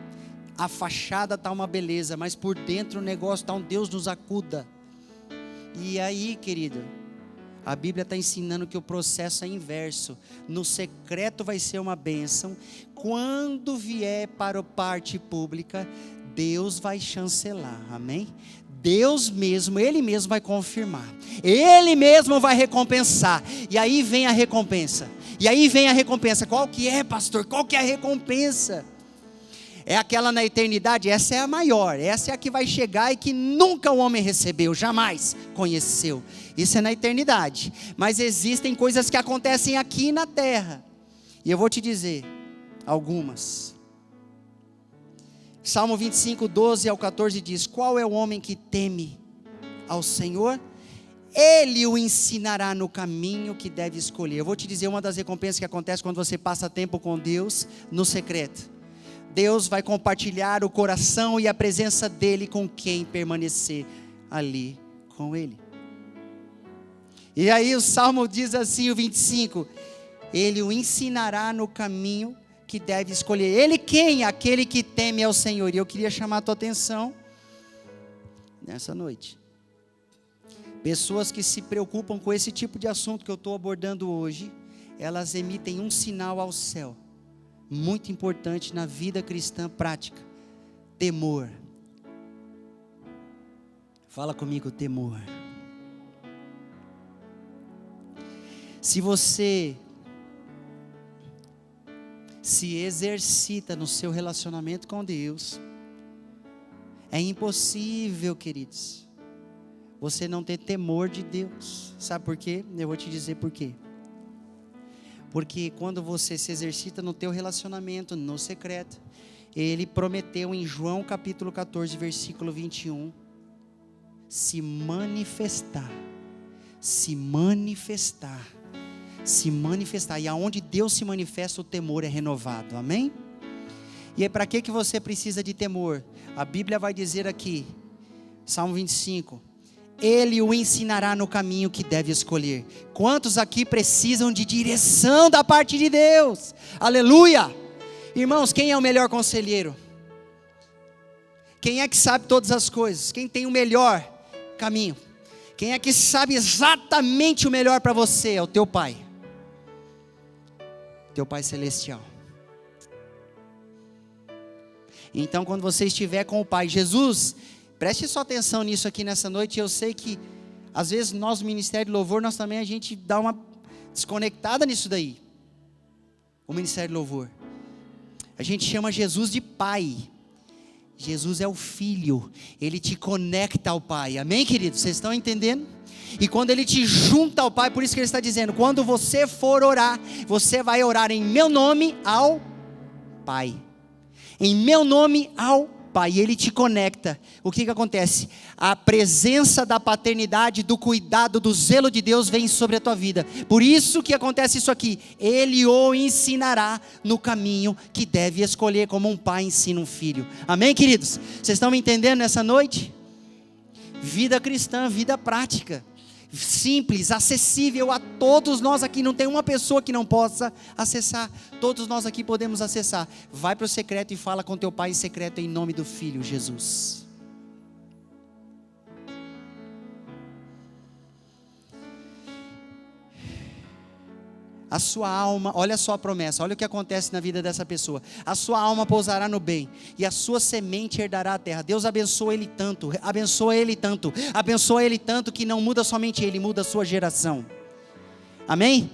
a fachada está uma beleza, mas por dentro o negócio está um Deus nos acuda. E aí, querido, a Bíblia está ensinando que o processo é inverso. No secreto vai ser uma bênção, quando vier para a parte pública, Deus vai chancelar, amém? Deus mesmo, Ele mesmo vai confirmar, Ele mesmo vai recompensar, e aí vem a recompensa, qual que é, pastor? Qual que é a recompensa? É aquela na eternidade, essa é a maior, essa é a que vai chegar e que nunca o homem recebeu, jamais conheceu, isso é na eternidade, mas existem coisas que acontecem aqui na terra, e eu vou te dizer, algumas. Salmo 25, 12 ao 14 diz, qual é o homem que teme ao Senhor? Ele o ensinará no caminho que deve escolher. Eu vou te dizer uma das recompensas que acontece quando você passa tempo com Deus no secreto. Deus vai compartilhar o coração e a presença dEle com quem permanecer ali com Ele. E aí o Salmo diz assim, o 25, Ele o ensinará no caminho que deve escolher. Ele quem? Aquele que teme ao Senhor. E eu queria chamar a tua atenção nessa noite. Pessoas que se preocupam com esse tipo de assunto que eu estou abordando hoje, elas emitem um sinal ao céu, muito importante na vida cristã prática: temor. Fala comigo, temor. Se você se exercita no seu relacionamento com Deus, é impossível, queridos, você não ter temor de Deus. Sabe por quê? Eu vou te dizer por quê. Porque quando você se exercita no teu relacionamento, no secreto, Ele prometeu em João capítulo 14, versículo 21, se manifestar. E aonde Deus se manifesta, o temor é renovado, amém? E aí, para que você precisa de temor? A Bíblia vai dizer aqui, Salmo 25, Ele o ensinará no caminho que deve escolher. Quantos aqui precisam de direção da parte de Deus? Aleluia! Irmãos, quem é o melhor conselheiro? Quem é que sabe todas as coisas? Quem tem o melhor caminho? Quem é que sabe exatamente o melhor para você? É o teu Pai. Teu Pai Celestial. Então, quando você estiver com o Pai, Jesus, preste sua atenção nisso aqui nessa noite. Eu sei que, às vezes, nós, Ministério de Louvor, nós também, a gente dá uma desconectada nisso daí. O Ministério de Louvor. A gente chama Jesus de Pai. Jesus é o Filho. Ele te conecta ao Pai. Amém, queridos? Vocês estão entendendo? E quando Ele te junta ao Pai, por isso que Ele está dizendo, quando você for orar, você vai orar em meu nome ao Pai. Em meu nome ao Pai. E Ele te conecta. O que acontece? A presença da paternidade, do cuidado, do zelo de Deus vem sobre a tua vida. Por isso que acontece isso aqui. Ele o ensinará no caminho que deve escolher, como um pai ensina um filho. Amém, queridos? Vocês estão me entendendo nessa noite? Vida cristã, vida prática. Simples, acessível a todos nós aqui. Não tem uma pessoa que não possa acessar. Todos nós aqui podemos acessar. Vai para o secreto e fala com teu pai em secreto, em nome do Filho Jesus. A sua alma, olha só a promessa, olha o que acontece na vida dessa pessoa. A sua alma pousará no bem, e a sua semente herdará a terra. Deus abençoa ele tanto, que não muda somente ele, muda a sua geração. Amém?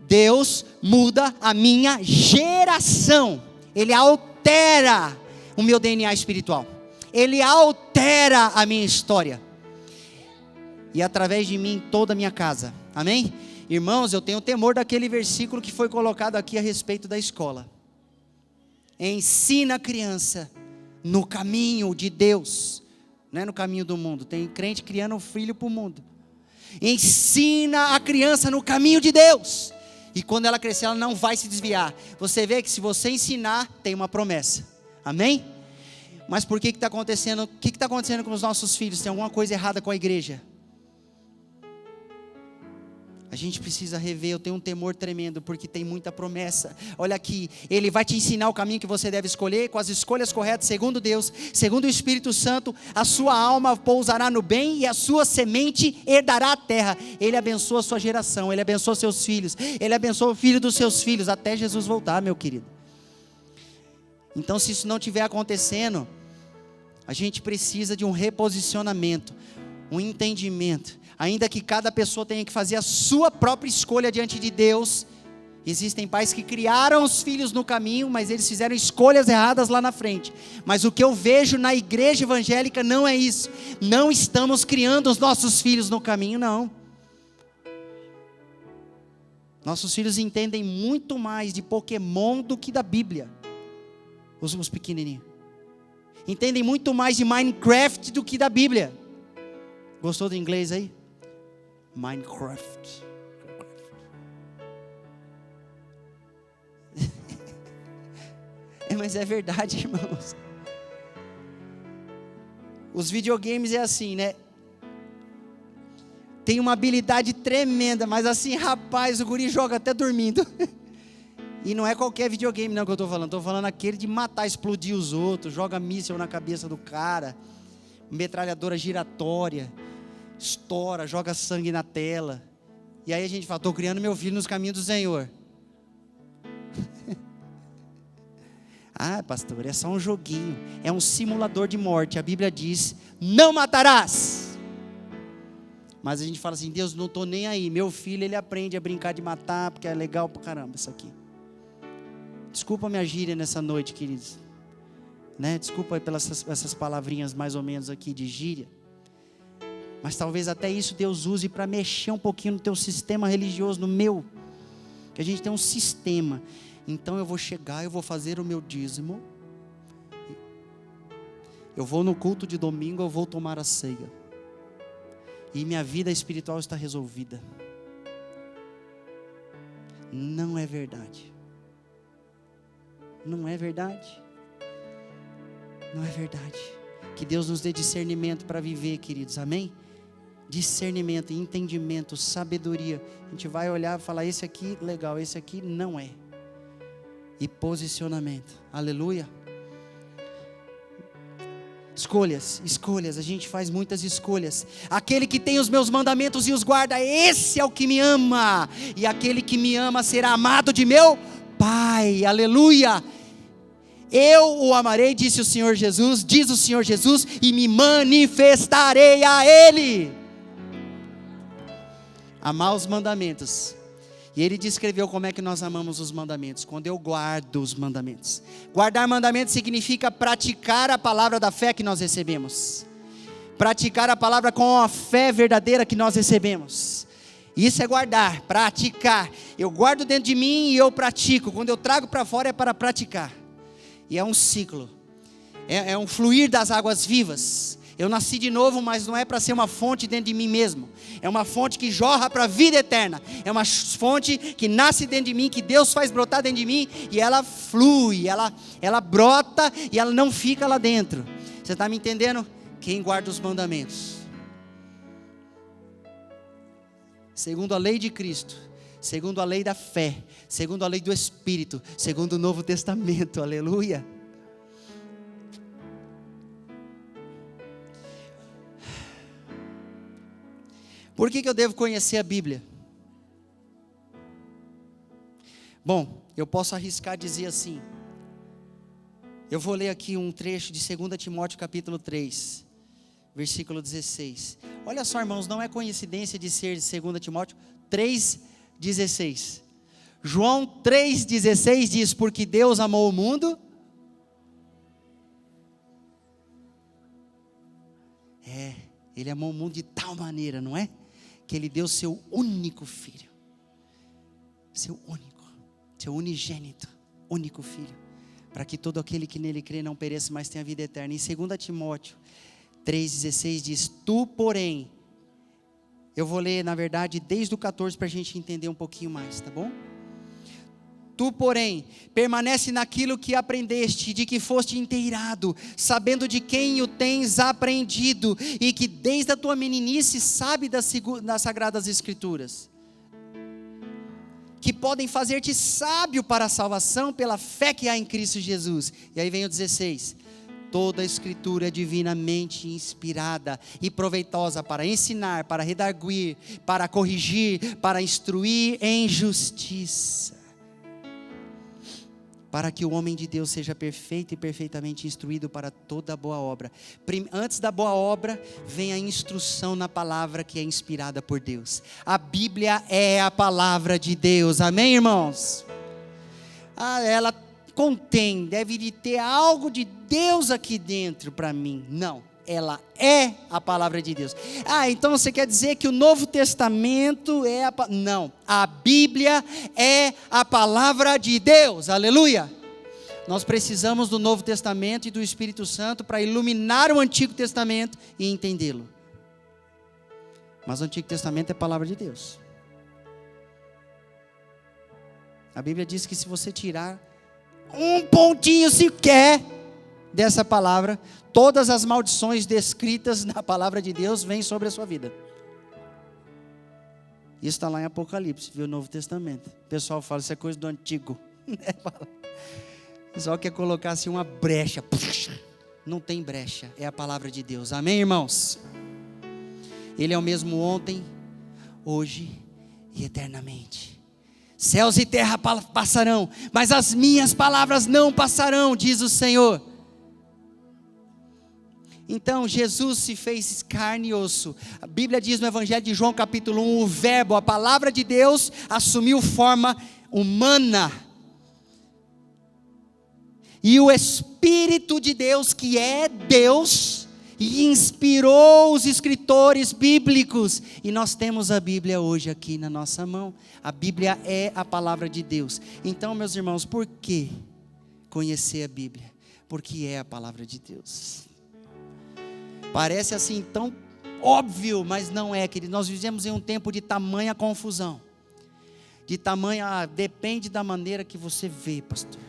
Deus muda a minha geração. Ele altera o meu DNA espiritual. Ele altera a minha história. E através de mim, toda a minha casa. Amém? Irmãos, eu tenho temor daquele versículo que foi colocado aqui a respeito da escola. Ensina a criança no caminho de Deus, não é no caminho do mundo. Tem crente criando um filho para o mundo. Ensina a criança no caminho de Deus, e quando ela crescer, ela não vai se desviar. Você vê que se você ensinar, tem uma promessa. Amém? Mas por que está acontecendo? O que está acontecendo com os nossos filhos? Tem alguma coisa errada com a igreja? A gente precisa rever. Eu tenho um temor tremendo, porque tem muita promessa. Olha aqui, Ele vai te ensinar o caminho que você deve escolher, com as escolhas corretas, segundo Deus, segundo o Espírito Santo. A sua alma pousará no bem, e a sua semente herdará a terra. Ele abençoa a sua geração, Ele abençoa seus filhos, Ele abençoa o filho dos seus filhos, até Jesus voltar, meu querido. Então, se isso não estiver acontecendo, a gente precisa de um reposicionamento, um entendimento. Ainda que cada pessoa tenha que fazer a sua própria escolha diante de Deus, existem pais que criaram os filhos no caminho, mas eles fizeram escolhas erradas lá na frente. Mas o que eu vejo na igreja evangélica não é isso. Não estamos criando os nossos filhos no caminho, não. Nossos filhos entendem muito mais de Pokémon do que da Bíblia. Os pequenininhos entendem muito mais de Minecraft do que da Bíblia. Gostou do inglês aí? Minecraft. Mas é verdade, irmãos. Os videogames é assim, né? Tem uma habilidade tremenda, mas assim, rapaz, o guri joga até dormindo. E não é qualquer videogame não que eu estou falando. Estou falando aquele de matar, explodir os outros, joga míssil na cabeça do cara, metralhadora giratória, estoura, joga sangue na tela. E aí a gente fala, estou criando meu filho nos caminhos do Senhor. Ah, pastor, é só um joguinho, é um simulador de morte. A Bíblia diz, não matarás. Mas a gente fala assim, Deus, não estou nem aí. Meu filho, ele aprende a brincar de matar, porque é legal pra caramba isso aqui. Desculpa a minha gíria nessa noite, queridos, né? Desculpa aí pelas essas palavrinhas mais ou menos aqui de gíria. Mas talvez até isso Deus use para mexer um pouquinho no teu sistema religioso, no meu. Que a gente tem um sistema. Então eu vou chegar, eu vou fazer o meu dízimo. Eu vou no culto de domingo, eu vou tomar a ceia. E minha vida espiritual está resolvida. Não é verdade. Não é verdade. Não é verdade. Que Deus nos dê discernimento para viver, queridos, amém? Discernimento, entendimento, sabedoria. A gente vai olhar e falar, esse aqui legal, esse aqui não é. E posicionamento, aleluia. Escolhas, a gente faz muitas escolhas. Aquele que tem os meus mandamentos e os guarda, esse é o que me ama. E aquele que me ama será amado de meu Pai, aleluia. Eu o amarei, disse o Senhor Jesus, diz o Senhor Jesus, e me manifestarei a Ele. Amar os mandamentos. E Ele descreveu como é que nós amamos os mandamentos. Quando eu guardo os mandamentos. Guardar mandamentos significa praticar a palavra da fé que nós recebemos. Praticar a palavra com a fé verdadeira que nós recebemos. Isso é guardar, praticar. Eu guardo dentro de mim e eu pratico. Quando eu trago para fora é para praticar. E é um ciclo. É um fluir das águas vivas. Eu nasci de novo, mas não é para ser uma fonte dentro de mim mesmo. É uma fonte que jorra para a vida eterna. É uma fonte que nasce dentro de mim, que Deus faz brotar dentro de mim. E ela flui, ela brota e ela não fica lá dentro. Você está me entendendo? Quem guarda os mandamentos. Segundo a lei de Cristo. Segundo a lei da fé. Segundo a lei do Espírito. Segundo o Novo Testamento. Aleluia. Por que eu devo conhecer a Bíblia? Bom, eu posso arriscar dizer assim. Eu vou ler aqui um trecho de 2 Timóteo capítulo 3, versículo 16. Olha só, irmãos, não é coincidência de ser de 2 Timóteo 3,16. João 3,16 diz, porque Deus amou o mundo. Ele amou o mundo de tal maneira, não é? Que Ele deu seu único filho. Seu unigênito, único filho. Para que todo aquele que nele crê não pereça, mas tenha vida eterna. Em 2 Timóteo 3,16 diz, tu porém, eu vou ler na verdade desde o 14 para a gente entender um pouquinho mais, tá bom? Tu porém, permanece naquilo que aprendeste, de que foste inteirado, sabendo de quem o tens aprendido, e que desde a tua meninice sabe das sagradas escrituras, que podem fazer-te sábio para a salvação pela fé que há em Cristo Jesus. E aí vem o 16, toda a escritura é divinamente inspirada e proveitosa para ensinar, para redarguir, para corrigir, para instruir em justiça, para que o homem de Deus seja perfeito e perfeitamente instruído para toda boa obra. Antes da boa obra, vem a instrução na palavra que é inspirada por Deus. A Bíblia é a palavra de Deus, amém, irmãos? Ela contém, deve de ter algo de Deus aqui dentro para mim. Não, ela é a palavra de Deus. Então você quer dizer que o Novo Testamento é não, a Bíblia é a palavra de Deus, aleluia. Nós precisamos do Novo Testamento e do Espírito Santo para iluminar o Antigo Testamento e entendê-lo. Mas o Antigo Testamento é a palavra de Deus. A Bíblia diz que se você tirar um pontinho sequer dessa palavra, todas as maldições descritas na palavra de Deus vêm sobre a sua vida. Isso está lá em Apocalipse, viu? Novo Testamento. O pessoal fala, isso é coisa do Antigo. O pessoal quer colocar assim uma brecha. Não tem brecha, é a palavra de Deus. Amém, irmãos? Ele é o mesmo ontem, hoje e eternamente. Céus e terra passarão, mas as minhas palavras não passarão, diz o Senhor. Então Jesus se fez carne e osso. A Bíblia diz no Evangelho de João capítulo 1, o verbo, a palavra de Deus assumiu forma humana. E o Espírito de Deus, que é Deus, e inspirou os escritores bíblicos. E nós temos a Bíblia hoje aqui na nossa mão. A Bíblia é a palavra de Deus. Então, meus irmãos, por que conhecer a Bíblia? Porque é a palavra de Deus. Parece assim tão óbvio, mas não é, querido. Nós vivemos em um tempo de tamanha confusão. De tamanha, depende da maneira que você vê, pastor.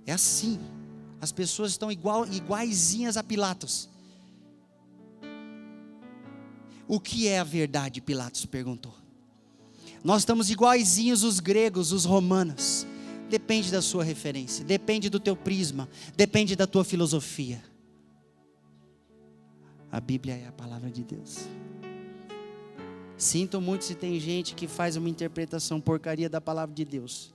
É assim. As pessoas estão iguaizinhas a Pilatos. O que é a verdade? Pilatos perguntou. Nós estamos iguaizinhos os gregos, os romanos. Depende da sua referência, depende do teu prisma, depende da tua filosofia. A Bíblia é a palavra de Deus. Sinto muito se tem gente que faz uma interpretação porcaria da palavra de Deus.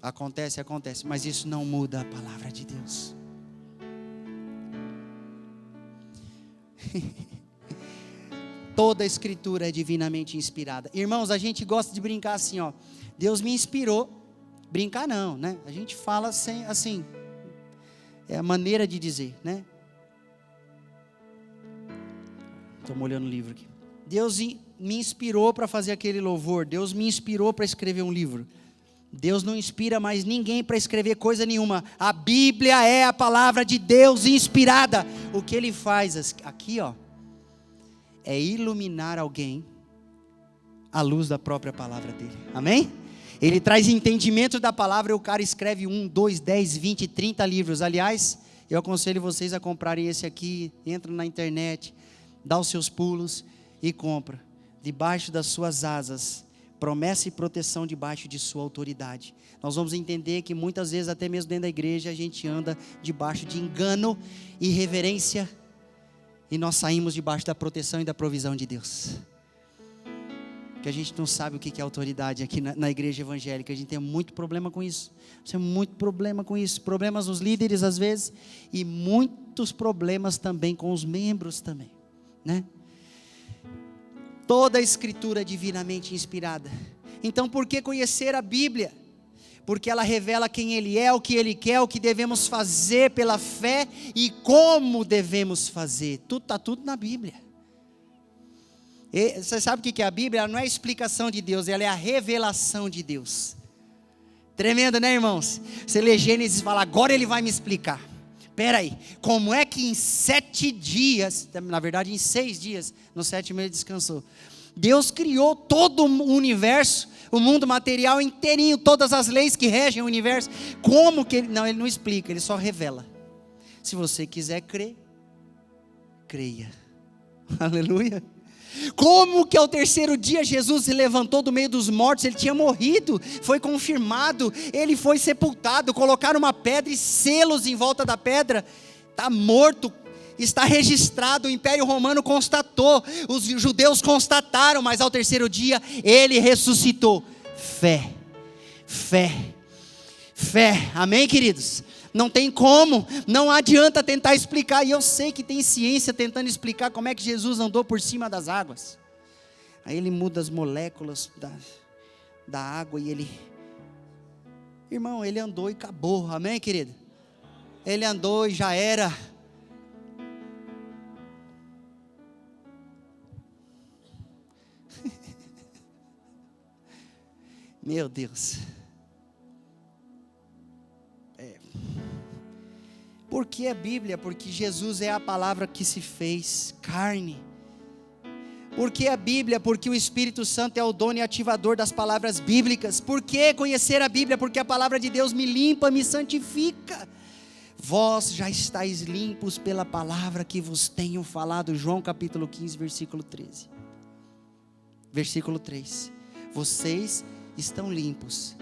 Acontece, mas isso não muda a palavra de Deus. Toda a escritura é divinamente inspirada. Irmãos, a gente gosta de brincar assim, ó. Deus me inspirou. Brincar não, né? A gente fala assim. É a maneira de dizer, né? Estou molhando o livro aqui. Deus me inspirou para fazer aquele louvor. Deus me inspirou para escrever um livro. Deus não inspira mais ninguém para escrever coisa nenhuma. A Bíblia é a palavra de Deus inspirada. O que Ele faz aqui, ó, é iluminar alguém à luz da própria palavra dele. Amém? Ele traz entendimento da palavra e o cara escreve 1, 2, 10, 20, 30 livros. Aliás, eu aconselho vocês a comprarem esse aqui. Entra na internet, dá os seus pulos e compra. Debaixo das suas asas, promessa e proteção debaixo de sua autoridade. Nós vamos entender que muitas vezes, até mesmo dentro da igreja, a gente anda debaixo de engano e irreverência, e nós saímos debaixo da proteção e da provisão de Deus. Que a gente não sabe o que é autoridade aqui na igreja evangélica. A gente tem muito problema com isso. Tem muito problema com isso. Problemas nos líderes às vezes, e muitos problemas também com os membros também, né? Toda a escritura é divinamente inspirada. Então, por que conhecer a Bíblia? Porque ela revela quem Ele é, o que Ele quer, o que devemos fazer pela fé e como devemos fazer. Está tudo na Bíblia. E você sabe o que é a Bíblia? Ela não é a explicação de Deus, ela é a revelação de Deus. Tremendo, né, irmãos? Você lê Gênesis e fala, agora Ele vai me explicar. Espera aí, como é que em 7 dias, na verdade em 6 dias, no 7º Ele descansou. Deus criou todo o universo, o mundo material inteirinho, todas as leis que regem o universo. Como que Ele... Não, Ele não explica, Ele só revela. Se você quiser crer, creia. Aleluia. Como que ao 3º dia Jesus se levantou do meio dos mortos? Ele tinha morrido, foi confirmado, ele foi sepultado, colocaram uma pedra e selos em volta da pedra, está morto, está registrado, o Império Romano constatou, os judeus constataram, mas ao 3º dia ele ressuscitou. Fé, amém, queridos? Não tem como, não adianta tentar explicar, e eu sei que tem ciência tentando explicar como é que Jesus andou por cima das águas. Aí ele muda as moléculas da água e ele... Irmão, ele andou e acabou, amém, querido? Ele andou e já era. Meu Deus. Por que a Bíblia? Porque Jesus é a palavra que se fez carne. Por que a Bíblia? Porque o Espírito Santo é o dono e ativador das palavras bíblicas. Por que conhecer a Bíblia? Porque a palavra de Deus me limpa, me santifica. Vós já estáis limpos pela palavra que vos tenho falado. João capítulo 15, versículo 13. Versículo 3. Vocês estão limpos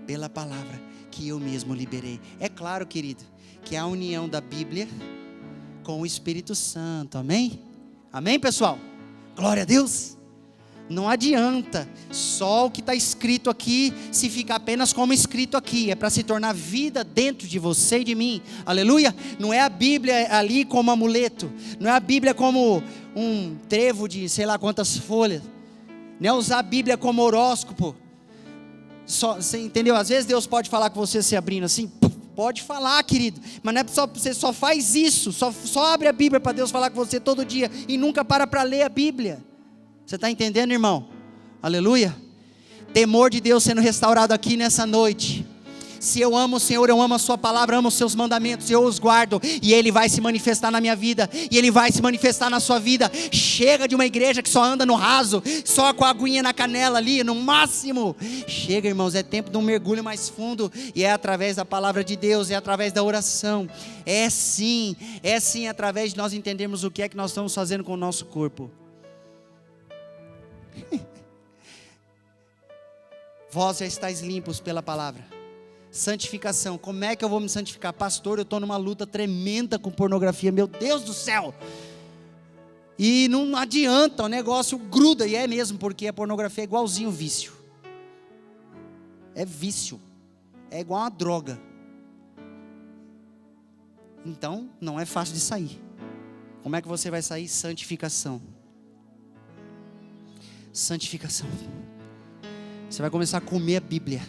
pela palavra que eu mesmo liberei. É claro, querido, que é a união da Bíblia com o Espírito Santo, amém? Amém, pessoal? Glória a Deus. Não adianta só o que está escrito aqui se ficar apenas como escrito aqui, é para se tornar vida dentro de você e de mim, aleluia. Não é a Bíblia ali como amuleto, não é a Bíblia como um trevo de sei lá quantas folhas, não é usar a Bíblia como horóscopo. Só, você entendeu? Às vezes Deus pode falar com você se abrindo assim, Pode falar, querido, mas não é só, você só faz isso, só abre a Bíblia para Deus falar com você todo dia e nunca para ler a Bíblia. Você está entendendo, irmão? Aleluia. Temor de Deus sendo restaurado aqui nessa noite. Se eu amo o Senhor, eu amo a sua palavra, amo os seus mandamentos, eu os guardo, e Ele vai se manifestar na minha vida, e Ele vai se manifestar na sua vida. Chega de uma igreja que só anda no raso, só com a aguinha na canela ali, no máximo. Chega, irmãos, é tempo de um mergulho mais fundo, e é através da palavra de Deus, é através da oração, é sim através de nós entendermos o que é que nós estamos fazendo com o nosso corpo. Vós já estáis limpos pela palavra. Santificação, como é que eu vou me santificar? Pastor, eu estou numa luta tremenda com pornografia, meu Deus do céu, e não adianta, o negócio gruda, e é mesmo, porque a pornografia é igualzinho vício, é vício, é igual uma droga, então não é fácil de sair. Como é que você vai sair? Santificação, você vai começar a comer a Bíblia.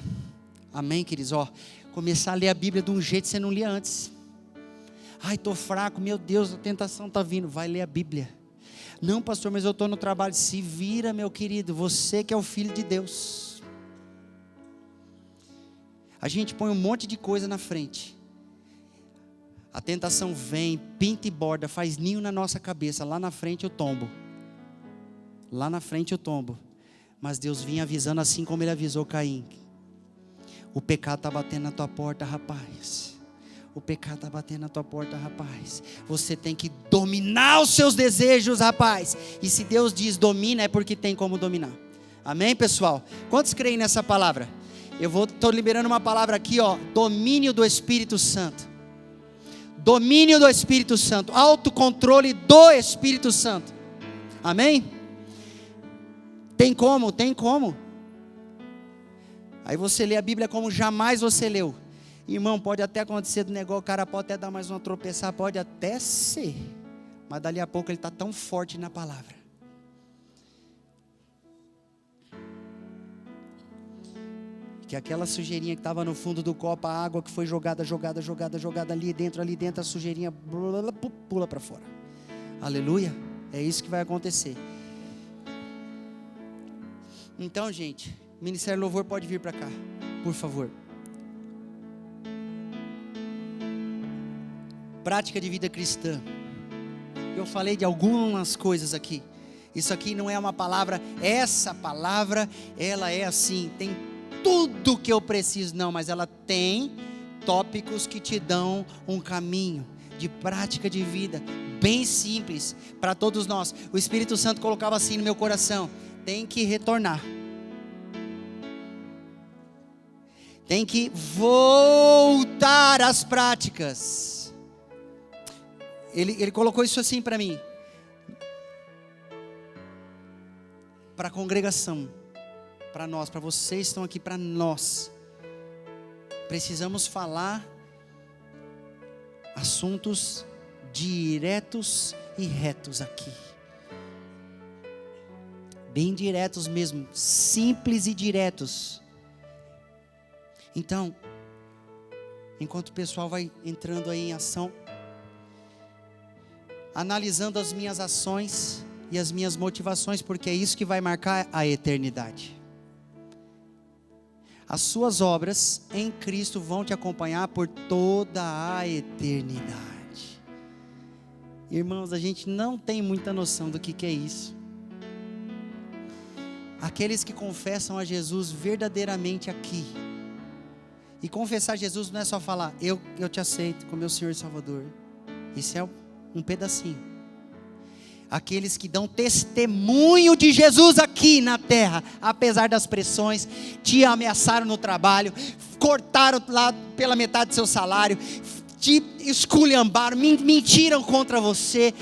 Amém, queridos? Começar a ler a Bíblia de um jeito que você não lia antes. Ai, estou fraco, meu Deus, a tentação está vindo. Vai ler a Bíblia. Não, pastor, mas eu estou no trabalho. Se vira, meu querido, você que é o Filho de Deus. A gente põe um monte de coisa na frente. A tentação vem, pinta e borda, faz ninho na nossa cabeça. Lá na frente eu tombo. Mas Deus vinha avisando assim como Ele avisou Caim. O pecado está batendo na tua porta, rapaz. Você tem que dominar os seus desejos, rapaz. E se Deus diz domina, é porque tem como dominar. Amém, pessoal? Quantos creem nessa palavra? Estou liberando uma palavra aqui, domínio do Espírito Santo. Autocontrole do Espírito Santo. Amém? Tem como. Aí você lê a Bíblia como jamais você leu. Irmão, pode até acontecer do negócio, o cara pode até dar mais uma tropeçar, pode até ser. Mas dali a pouco ele está tão forte na palavra. Que aquela sujeirinha que estava no fundo do copo, a água que foi jogada ali dentro, a sujeirinha pula para fora. Aleluia. É isso que vai acontecer. Então, gente, Ministério Louvor pode vir para cá, por favor. Prática de vida cristã. Eu falei de algumas coisas aqui. Isso aqui não é uma palavra, essa palavra, ela é assim, tem tudo que eu preciso, não, mas ela tem tópicos que te dão um caminho de prática de vida, bem simples, para todos nós. O Espírito Santo colocava assim no meu coração, tem que retornar. Tem que voltar às práticas. Ele colocou isso assim para mim. Para a congregação. Para nós, para vocês estão aqui, para nós. Precisamos falar assuntos diretos e retos aqui. Bem diretos mesmo. Simples e diretos. Então, enquanto o pessoal vai entrando aí em ação, analisando as minhas ações e as minhas motivações, porque é isso que vai marcar a eternidade. As suas obras em Cristo vão te acompanhar por toda a eternidade. Irmãos, a gente não tem muita noção do que é isso. Aqueles que confessam a Jesus verdadeiramente aqui. E confessar Jesus não é só falar, eu te aceito como meu Senhor e Salvador. Isso é um pedacinho. Aqueles que dão testemunho de Jesus aqui na terra, apesar das pressões, te ameaçaram no trabalho, cortaram lá pela metade do seu salário, te esculhambaram, mentiram contra você,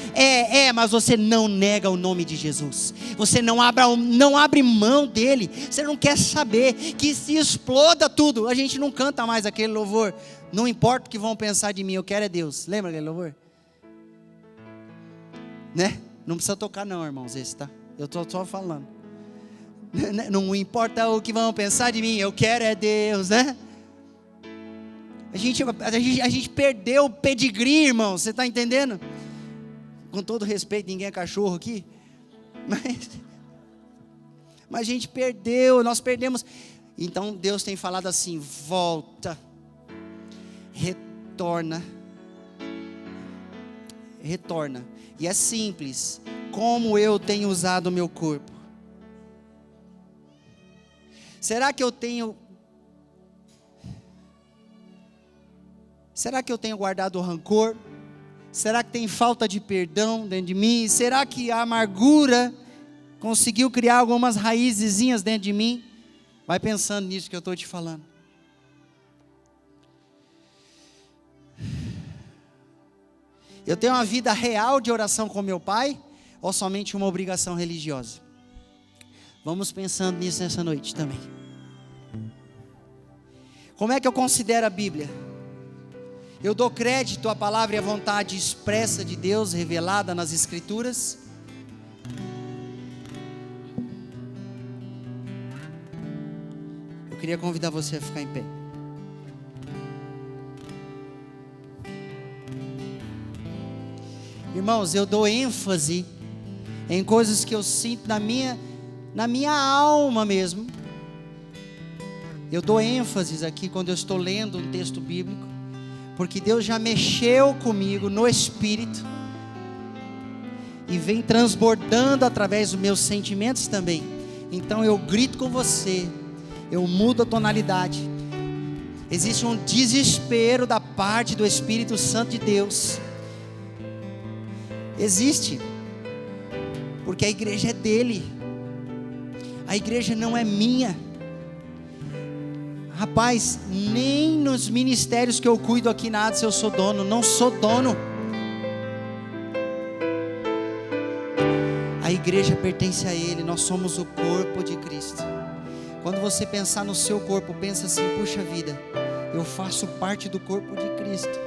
mas você não nega o nome de Jesus, você não abre mão dele, você não quer saber, que se exploda tudo. A gente não canta mais aquele louvor, não importa o que vão pensar de mim, eu quero é Deus. Lembra aquele louvor? Né? Não precisa tocar não, irmãos, esse, tá? Eu estou só falando. Não importa o que vão pensar de mim, eu quero é Deus, né? A gente perdeu o pedigree, irmão. Você está entendendo? Com todo respeito, ninguém é cachorro aqui. Mas a gente perdeu, nós perdemos. Então Deus tem falado assim: volta, retorna. E é simples. Como eu tenho usado o meu corpo? Será que eu tenho guardado rancor? Será que tem falta de perdão dentro de mim? Será que a amargura conseguiu criar algumas raizezinhas dentro de mim? Vai pensando nisso que eu estou te falando. Eu tenho uma vida real de oração com meu Pai? Ou somente uma obrigação religiosa? Vamos pensando nisso nessa noite também. Como é que eu considero a Bíblia? Eu dou crédito à palavra e à vontade expressa de Deus, revelada nas Escrituras? Eu queria convidar você a ficar em pé. Irmãos, eu dou ênfase em coisas que eu sinto na minha alma mesmo. Eu dou ênfase aqui quando eu estou lendo um texto bíblico, porque Deus já mexeu comigo no Espírito e vem transbordando através dos meus sentimentos também. Então eu grito com você, eu mudo a tonalidade. Existe um desespero da parte do Espírito Santo de Deus. Existe, porque a igreja é dele, a igreja não é minha. Rapaz, nem nos ministérios que eu cuido aqui na ADS eu sou dono, não sou dono. A igreja pertence a Ele, nós somos o corpo de Cristo. Quando você pensar no seu corpo, pensa assim: puxa vida, eu faço parte do corpo de Cristo.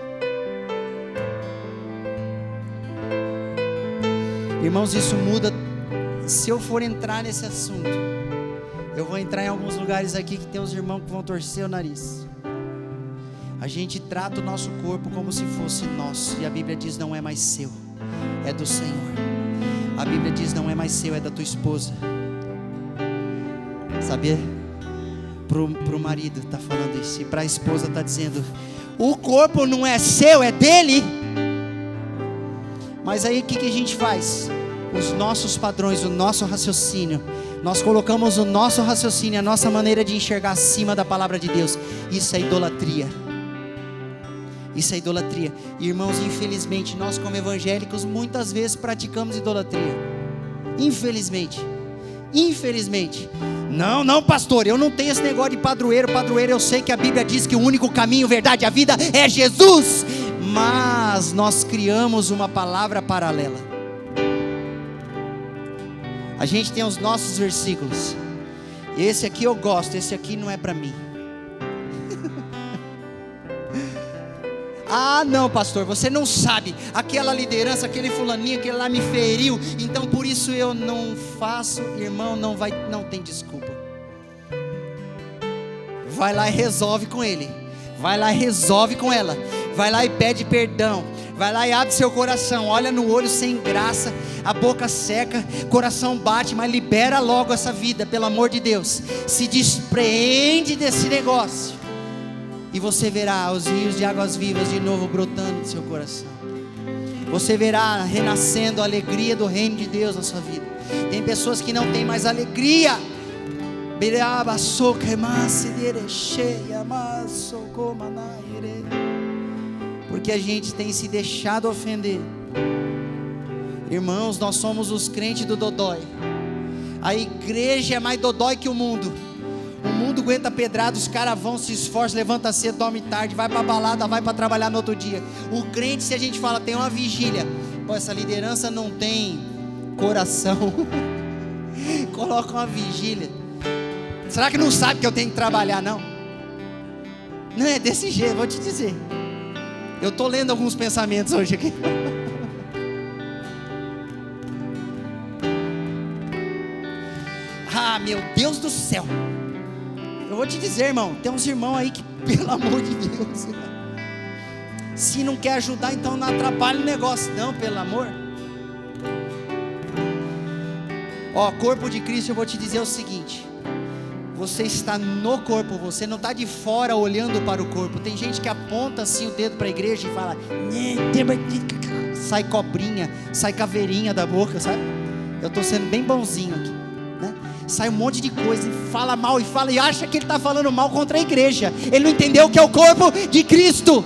Irmãos, isso muda. Se eu for entrar nesse assunto, eu vou entrar em alguns lugares aqui que tem uns irmãos que vão torcer o nariz. A gente trata o nosso corpo como se fosse nosso, e a Bíblia diz: não é mais seu, é do Senhor. A Bíblia diz: não é mais seu, é da tua esposa. Sabia? Pro marido está falando isso, e para a esposa está dizendo: o corpo não é seu, é dele. Mas aí o que a gente faz? Os nossos padrões, o nosso raciocínio, nós colocamos o nosso raciocínio, a nossa maneira de enxergar acima da palavra de Deus. Isso é idolatria. Isso é idolatria. Irmãos, infelizmente nós como evangélicos muitas vezes praticamos idolatria. Infelizmente. Não, pastor, eu não tenho esse negócio de padroeiro. Padroeiro, eu sei que a Bíblia diz que o único caminho, verdade e a vida é Jesus. Mas nós criamos uma palavra paralela. A gente tem os nossos versículos. Esse aqui eu gosto, esse aqui não é para mim. Ah, não, pastor, você não sabe. Aquela liderança, aquele fulaninho, aquele lá me feriu, então por isso eu não faço. Irmão, não tem desculpa. Vai lá e resolve com ele. Vai lá e resolve com ela. Vai lá e pede perdão. Vai lá e abre seu coração. Olha no olho sem graça, a boca seca, coração bate, mas libera logo essa vida, pelo amor de Deus. Se despreende desse negócio, e você verá os rios de águas vivas de novo brotando do seu coração. Você verá renascendo a alegria do reino de Deus na sua vida. Tem pessoas que não têm mais alegria, porque a gente tem se deixado ofender. Irmãos, nós somos os crentes do dodói. A igreja é mais dodói que o mundo. O mundo aguenta pedrada, os caras vão, se esforçam, levanta cedo, dorme tarde, vai para balada, vai para trabalhar no outro dia. O crente, se a gente fala, tem uma vigília, pô, essa liderança não tem coração. Coloca uma vigília. Será que não sabe que eu tenho que trabalhar? Não é desse jeito, vou te dizer. Eu estou lendo alguns pensamentos hoje aqui. Ah, meu Deus do céu. Eu vou te dizer, irmão, tem uns irmãos aí que, pelo amor de Deus, se não quer ajudar, então não atrapalha o negócio, não, pelo amor. Ó, corpo de Cristo, eu vou te dizer o seguinte: você está no corpo, você não está de fora olhando para o corpo. Tem gente que aponta assim o dedo para a igreja e fala, sai cobrinha, sai caveirinha da boca, sabe? Eu estou sendo bem bonzinho aqui, né? Sai um monte de coisa e fala mal e acha que ele está falando mal contra a igreja. Ele não entendeu o que é o corpo de Cristo.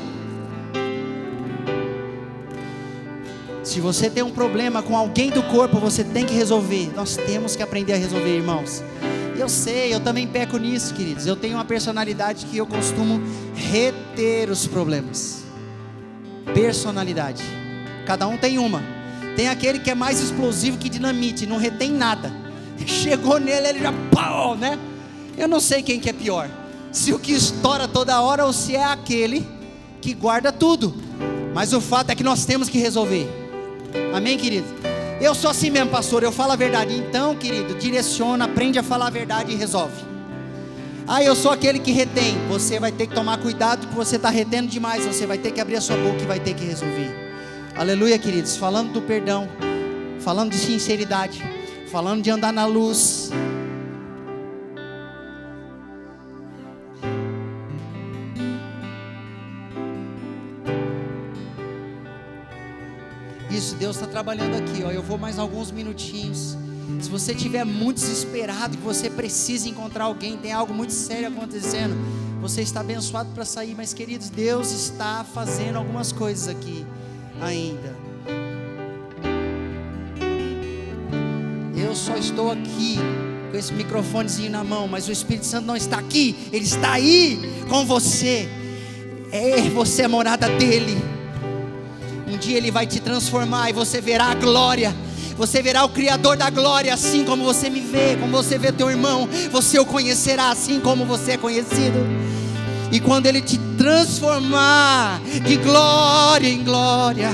Se você tem um problema com alguém do corpo, você tem que resolver. Nós temos que aprender a resolver, irmãos. Eu sei, eu também peco nisso, queridos. Eu tenho uma personalidade que eu costumo reter os problemas. Personalidade. Cada um tem uma. Tem aquele que é mais explosivo que dinamite, não retém nada. Chegou nele, ele já pau, né? Eu não sei quem que é pior. Se o que estoura toda hora ou se é aquele que guarda tudo. Mas o fato é que nós temos que resolver. Amém, querido? Eu sou assim mesmo, pastor, eu falo a verdade. Então, querido, direciona, aprende a falar a verdade e resolve. Eu sou aquele que retém. Você vai ter que tomar cuidado, que você está retendo demais. Você vai ter que abrir a sua boca e vai ter que resolver. Aleluia, queridos. Falando do perdão, falando de sinceridade, falando de andar na luz. Isso, Deus está trabalhando aqui, ó. Eu vou mais alguns minutinhos. Se você estiver muito desesperado, que você precisa encontrar alguém, tem algo muito sério acontecendo, você está abençoado para sair. Mas, queridos, Deus está fazendo algumas coisas aqui ainda. Eu só estou aqui com esse microfonezinho na mão, mas o Espírito Santo não está aqui, Ele está aí com você. Você é a morada dEle. Um dia Ele vai te transformar e você verá a glória. Você verá o Criador da glória, assim como você me vê, como você vê teu irmão. Você o conhecerá assim como você é conhecido. E quando Ele te transformar de glória em glória,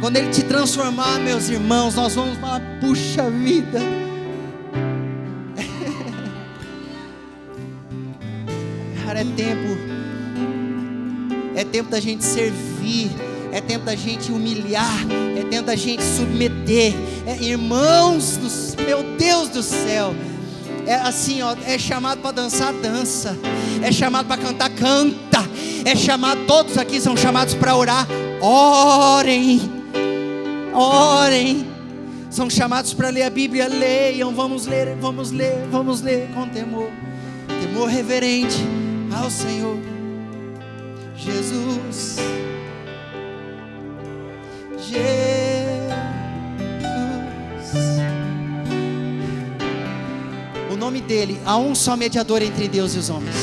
quando Ele te transformar, meus irmãos, nós vamos falar, puxa vida. Cara, é tempo da gente servir. É tempo da gente humilhar, é tempo da gente submeter. Irmãos, meu Deus do céu, é assim, ó, é chamado para dançar, dança, é chamado para cantar, canta, é chamado, todos aqui são chamados para orar, orem, são chamados para ler a Bíblia, leiam, vamos ler com temor reverente ao Senhor Jesus. O nome dele, há um só mediador entre Deus e os homens.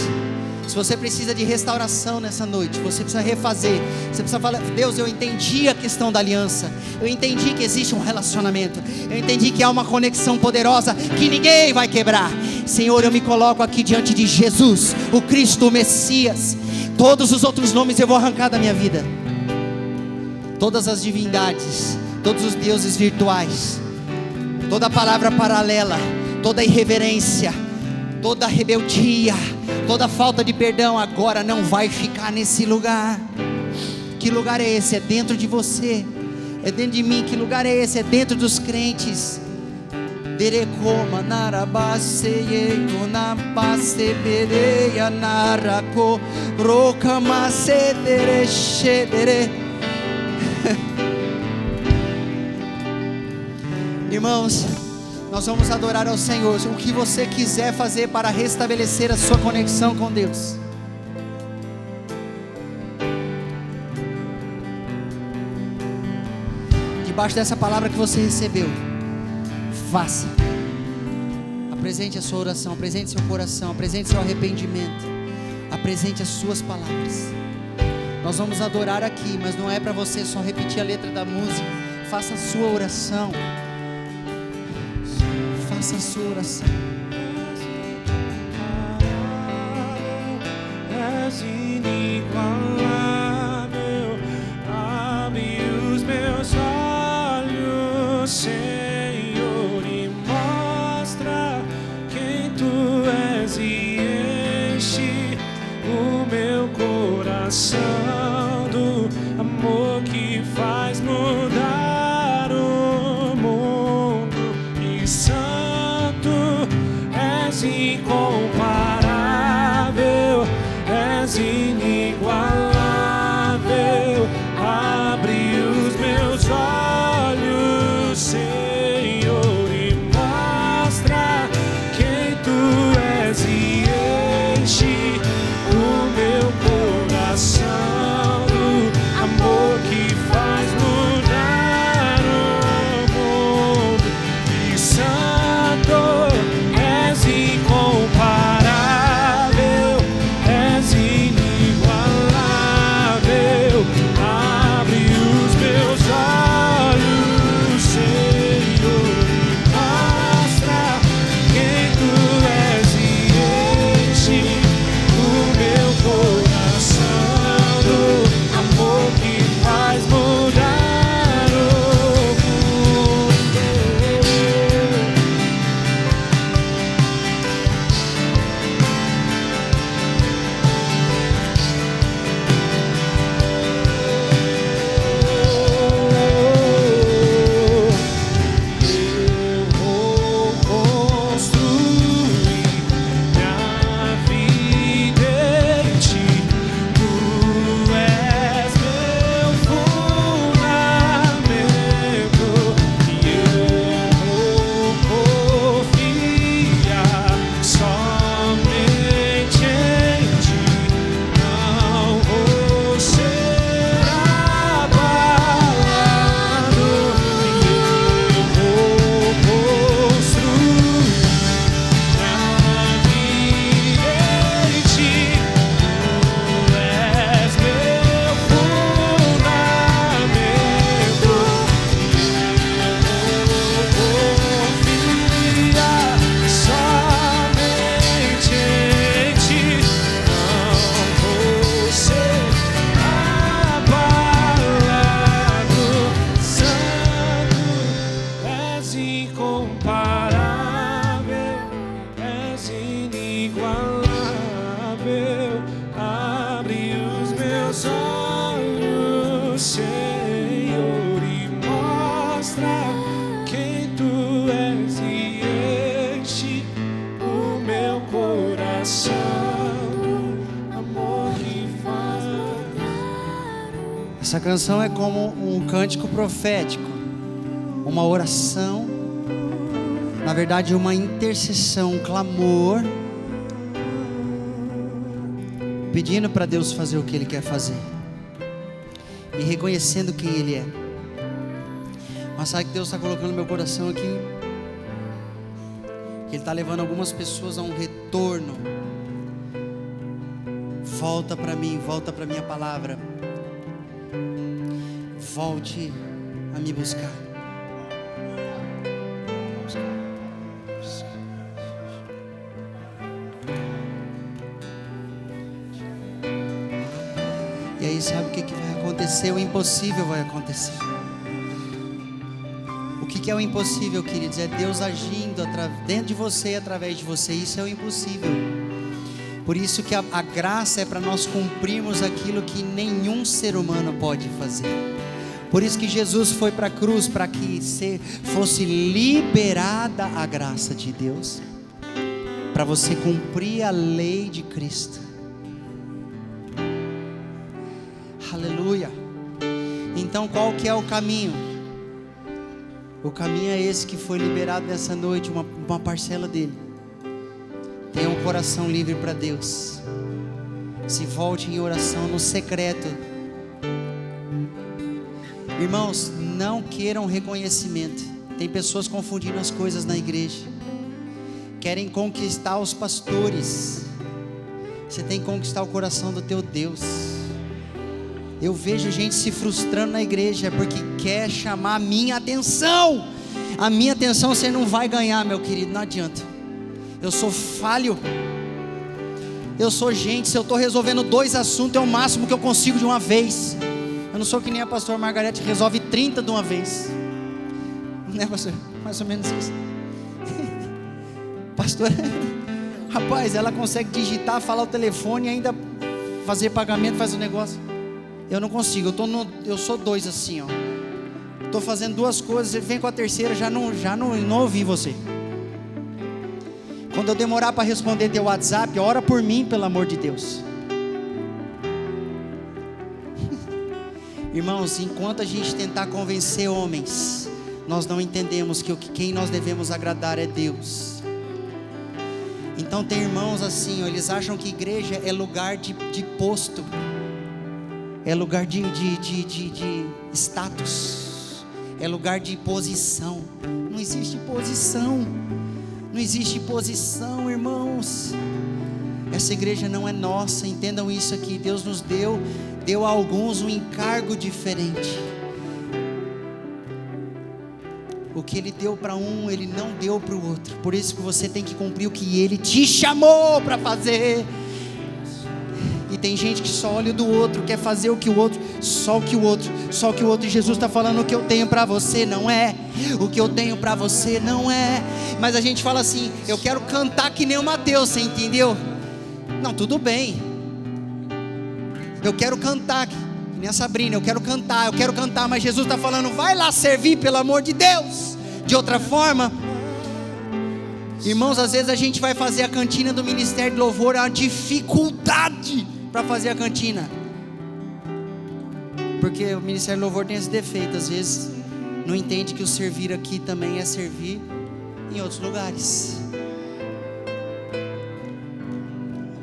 Se você precisa de restauração nessa noite, você precisa refazer, você precisa falar, Deus, eu entendi a questão da aliança, eu entendi que existe um relacionamento, eu entendi que há uma conexão poderosa que ninguém vai quebrar. Senhor, eu me coloco aqui diante de Jesus, o Cristo, o Messias. Todos os outros nomes eu vou arrancar da minha vida. Todas as divindades, todos os deuses virtuais, toda palavra paralela, toda irreverência, toda rebeldia, toda falta de perdão agora não vai ficar nesse lugar. Que lugar é esse? É dentro de você, é dentro de mim. Que lugar é esse? É dentro dos crentes. Derecoma narabaseie tonapase bereia narako rocamacedere shedere. Irmãos, nós vamos adorar ao Senhor. O que você quiser fazer para restabelecer a sua conexão com Deus, debaixo dessa palavra que você recebeu, faça. Apresente a sua oração, apresente seu coração, apresente seu arrependimento, apresente as suas palavras. Nós vamos adorar aqui, mas não é para você só repetir a letra da música. Faça a sua oração. Faça a sua oração. És inigualável, abre os meus olhos, Senhor, e mostra quem Tu és e enche coração do amor que faz mudar o mundo. E santo, és incomparável, és inigualável. Abre os meus olhos, Senhor, e mostra quem tu és e enche o meu coração do amor que faz mudar o mundo. E santo, és incomparável, és inigualável. Abre os meus olhos, Senhor, e mostra quem tu és e enche o meu coração do amor que faz mudar o mundo. Eu vou construir minha vida em ti. Tu és meu fundamento e eu vou confiar somente em ti. Não vou ser abalado e eu vou construir minha vida em ti. Tu és meu fundamento e eu vou confiar somente em ti. Não vou ser abalado. Santo, és incomparável, és inigualável. Abre os meus olhos, Senhor, e mostra quem tu és e enche o meu coração do amor que faz. Essa canção é como um cântico profético, uma oração, na verdade uma intercessão, um clamor, pedindo para Deus fazer o que Ele quer fazer e reconhecendo quem Ele é. Mas sabe que Deus está colocando no meu coração aqui, que Ele está levando algumas pessoas a um retorno. Volta para mim, volta para minha palavra, volte a me buscar. E aí sabe o que vai acontecer? O impossível vai acontecer. O que é o impossível, queridos? É Deus agindo dentro de você e através de você. Isso é o impossível. Por isso que a graça é para nós cumprirmos aquilo que nenhum ser humano pode fazer. Por isso que Jesus foi para a cruz, para que fosse liberada a graça de Deus, para você cumprir a lei de Cristo. Aleluia. Então qual que é o caminho? O caminho é esse que foi liberado nessa noite, uma parcela dele. Tenha um coração livre para Deus. Se volte em oração no secreto. Irmãos, não queiram reconhecimento. Tem pessoas confundindo as coisas na igreja. Querem conquistar os pastores. Você tem que conquistar o coração do teu Deus. Eu vejo gente se frustrando na igreja porque quer chamar a minha atenção. A minha atenção você não vai ganhar, meu querido, não adianta. Eu sou falho. Eu sou gente, se eu estou resolvendo 2 assuntos é o máximo que eu consigo de uma vez. Eu não sou que nem a pastora Margarete, que resolve 30 de uma vez. Né, pastor? Mais ou menos isso. Pastor, rapaz, ela consegue digitar, falar o telefone e ainda fazer pagamento, faz o negócio. Eu não consigo, eu sou dois assim, ó. Estou fazendo duas coisas, ele vem com a terceira, já não ouvi você. Quando eu demorar para responder teu WhatsApp, ora por mim, pelo amor de Deus. Irmãos, enquanto a gente tentar convencer homens, nós não entendemos que quem nós devemos agradar é Deus. Então tem irmãos assim, ó, eles acham que igreja é lugar de posto, é lugar de status, é lugar de posição. Não existe posição, não existe posição, irmãos. Essa igreja não é nossa, entendam isso aqui. Deus nos deu a alguns um encargo diferente. O que Ele deu para um, Ele não deu para o outro. Por isso que você tem que cumprir o que Ele te chamou para fazer. E tem gente que só olha do outro, quer fazer o que o outro, só o que o outro. E Jesus está falando: o que eu tenho para você não é, o que eu tenho para você não é. Mas a gente fala assim: eu quero cantar que nem o Mateus, você entendeu? Não, tudo bem. Eu quero cantar que nem a Sabrina, eu quero cantar, mas Jesus está falando: vai lá servir, pelo amor de Deus. De outra forma, irmãos, às vezes a gente vai fazer a cantina do Ministério de Louvor, é uma dificuldade para fazer a cantina, porque o Ministério de Louvor tem esse defeito, às vezes não entende que o servir aqui também é servir em outros lugares.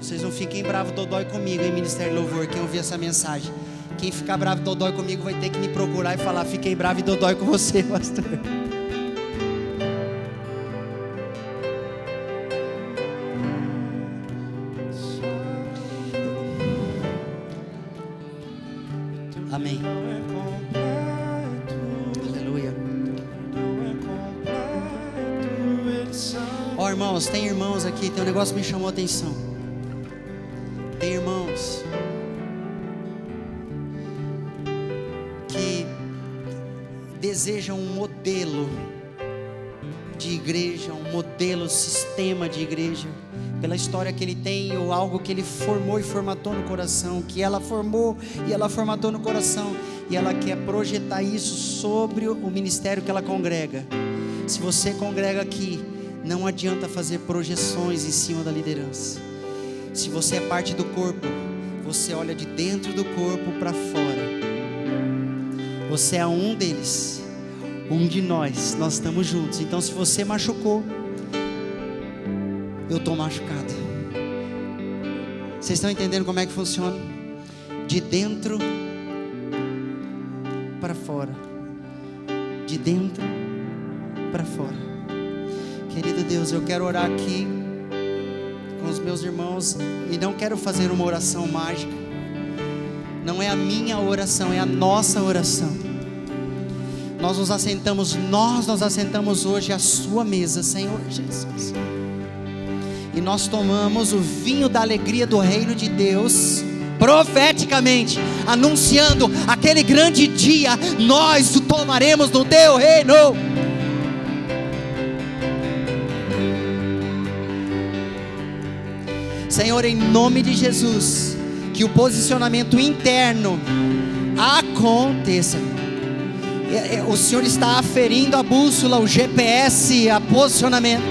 Vocês não fiquem bravos dodói comigo, hein, Ministério de Louvor, quem ouvir essa mensagem. Quem ficar bravo e dodói comigo vai ter que me procurar e falar: fiquei bravo e dodói com você, pastor. Amém. Aleluia. Ó, irmãos, tem irmãos aqui, tem um negócio que me chamou a atenção. Tem irmãos que desejam um modelo de igreja, um modelo, sistema de igreja, pela história que ele tem, ou algo que ele formou e formatou no coração, que ela formou e ela formatou no coração, e ela quer projetar isso sobre o ministério que ela congrega. Se você congrega aqui, não adianta fazer projeções em cima da liderança. Se você é parte do corpo, você olha de dentro do corpo para fora. Você é um deles, um de nós estamos juntos. Então se você machucou, eu estou machucado. Vocês estão entendendo como é que funciona? De dentro para fora. De dentro para fora. Querido Deus, eu quero orar aqui com os meus irmãos, e não quero fazer uma oração mágica. Não é a minha oração, é a nossa oração. Nós nos assentamos hoje à sua mesa, Senhor Jesus, e nós tomamos o vinho da alegria do reino de Deus, profeticamente anunciando aquele grande dia. Nós o tomaremos no teu reino. Senhor, em nome de Jesus, que o posicionamento interno aconteça. O Senhor está aferindo a bússola, o GPS, a posicionamento,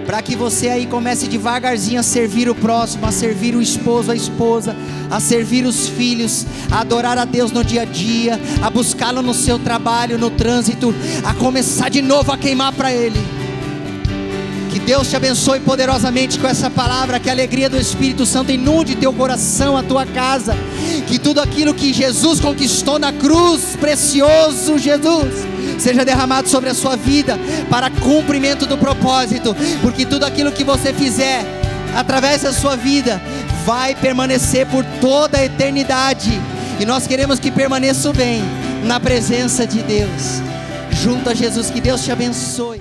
para que você aí comece devagarzinho a servir o próximo, a servir o esposo, a esposa, a servir os filhos, a adorar a Deus no dia a dia, a buscá-lo no seu trabalho, no trânsito, a começar de novo a queimar para Ele. Que Deus te abençoe poderosamente com essa palavra, que a alegria do Espírito Santo inunde teu coração, a tua casa, que tudo aquilo que Jesus conquistou na cruz, precioso Jesus, seja derramado sobre a sua vida, para cumprimento do propósito, porque tudo aquilo que você fizer, através da sua vida, vai permanecer por toda a eternidade, e nós queremos que permaneça bem, na presença de Deus, junto a Jesus. Que Deus te abençoe.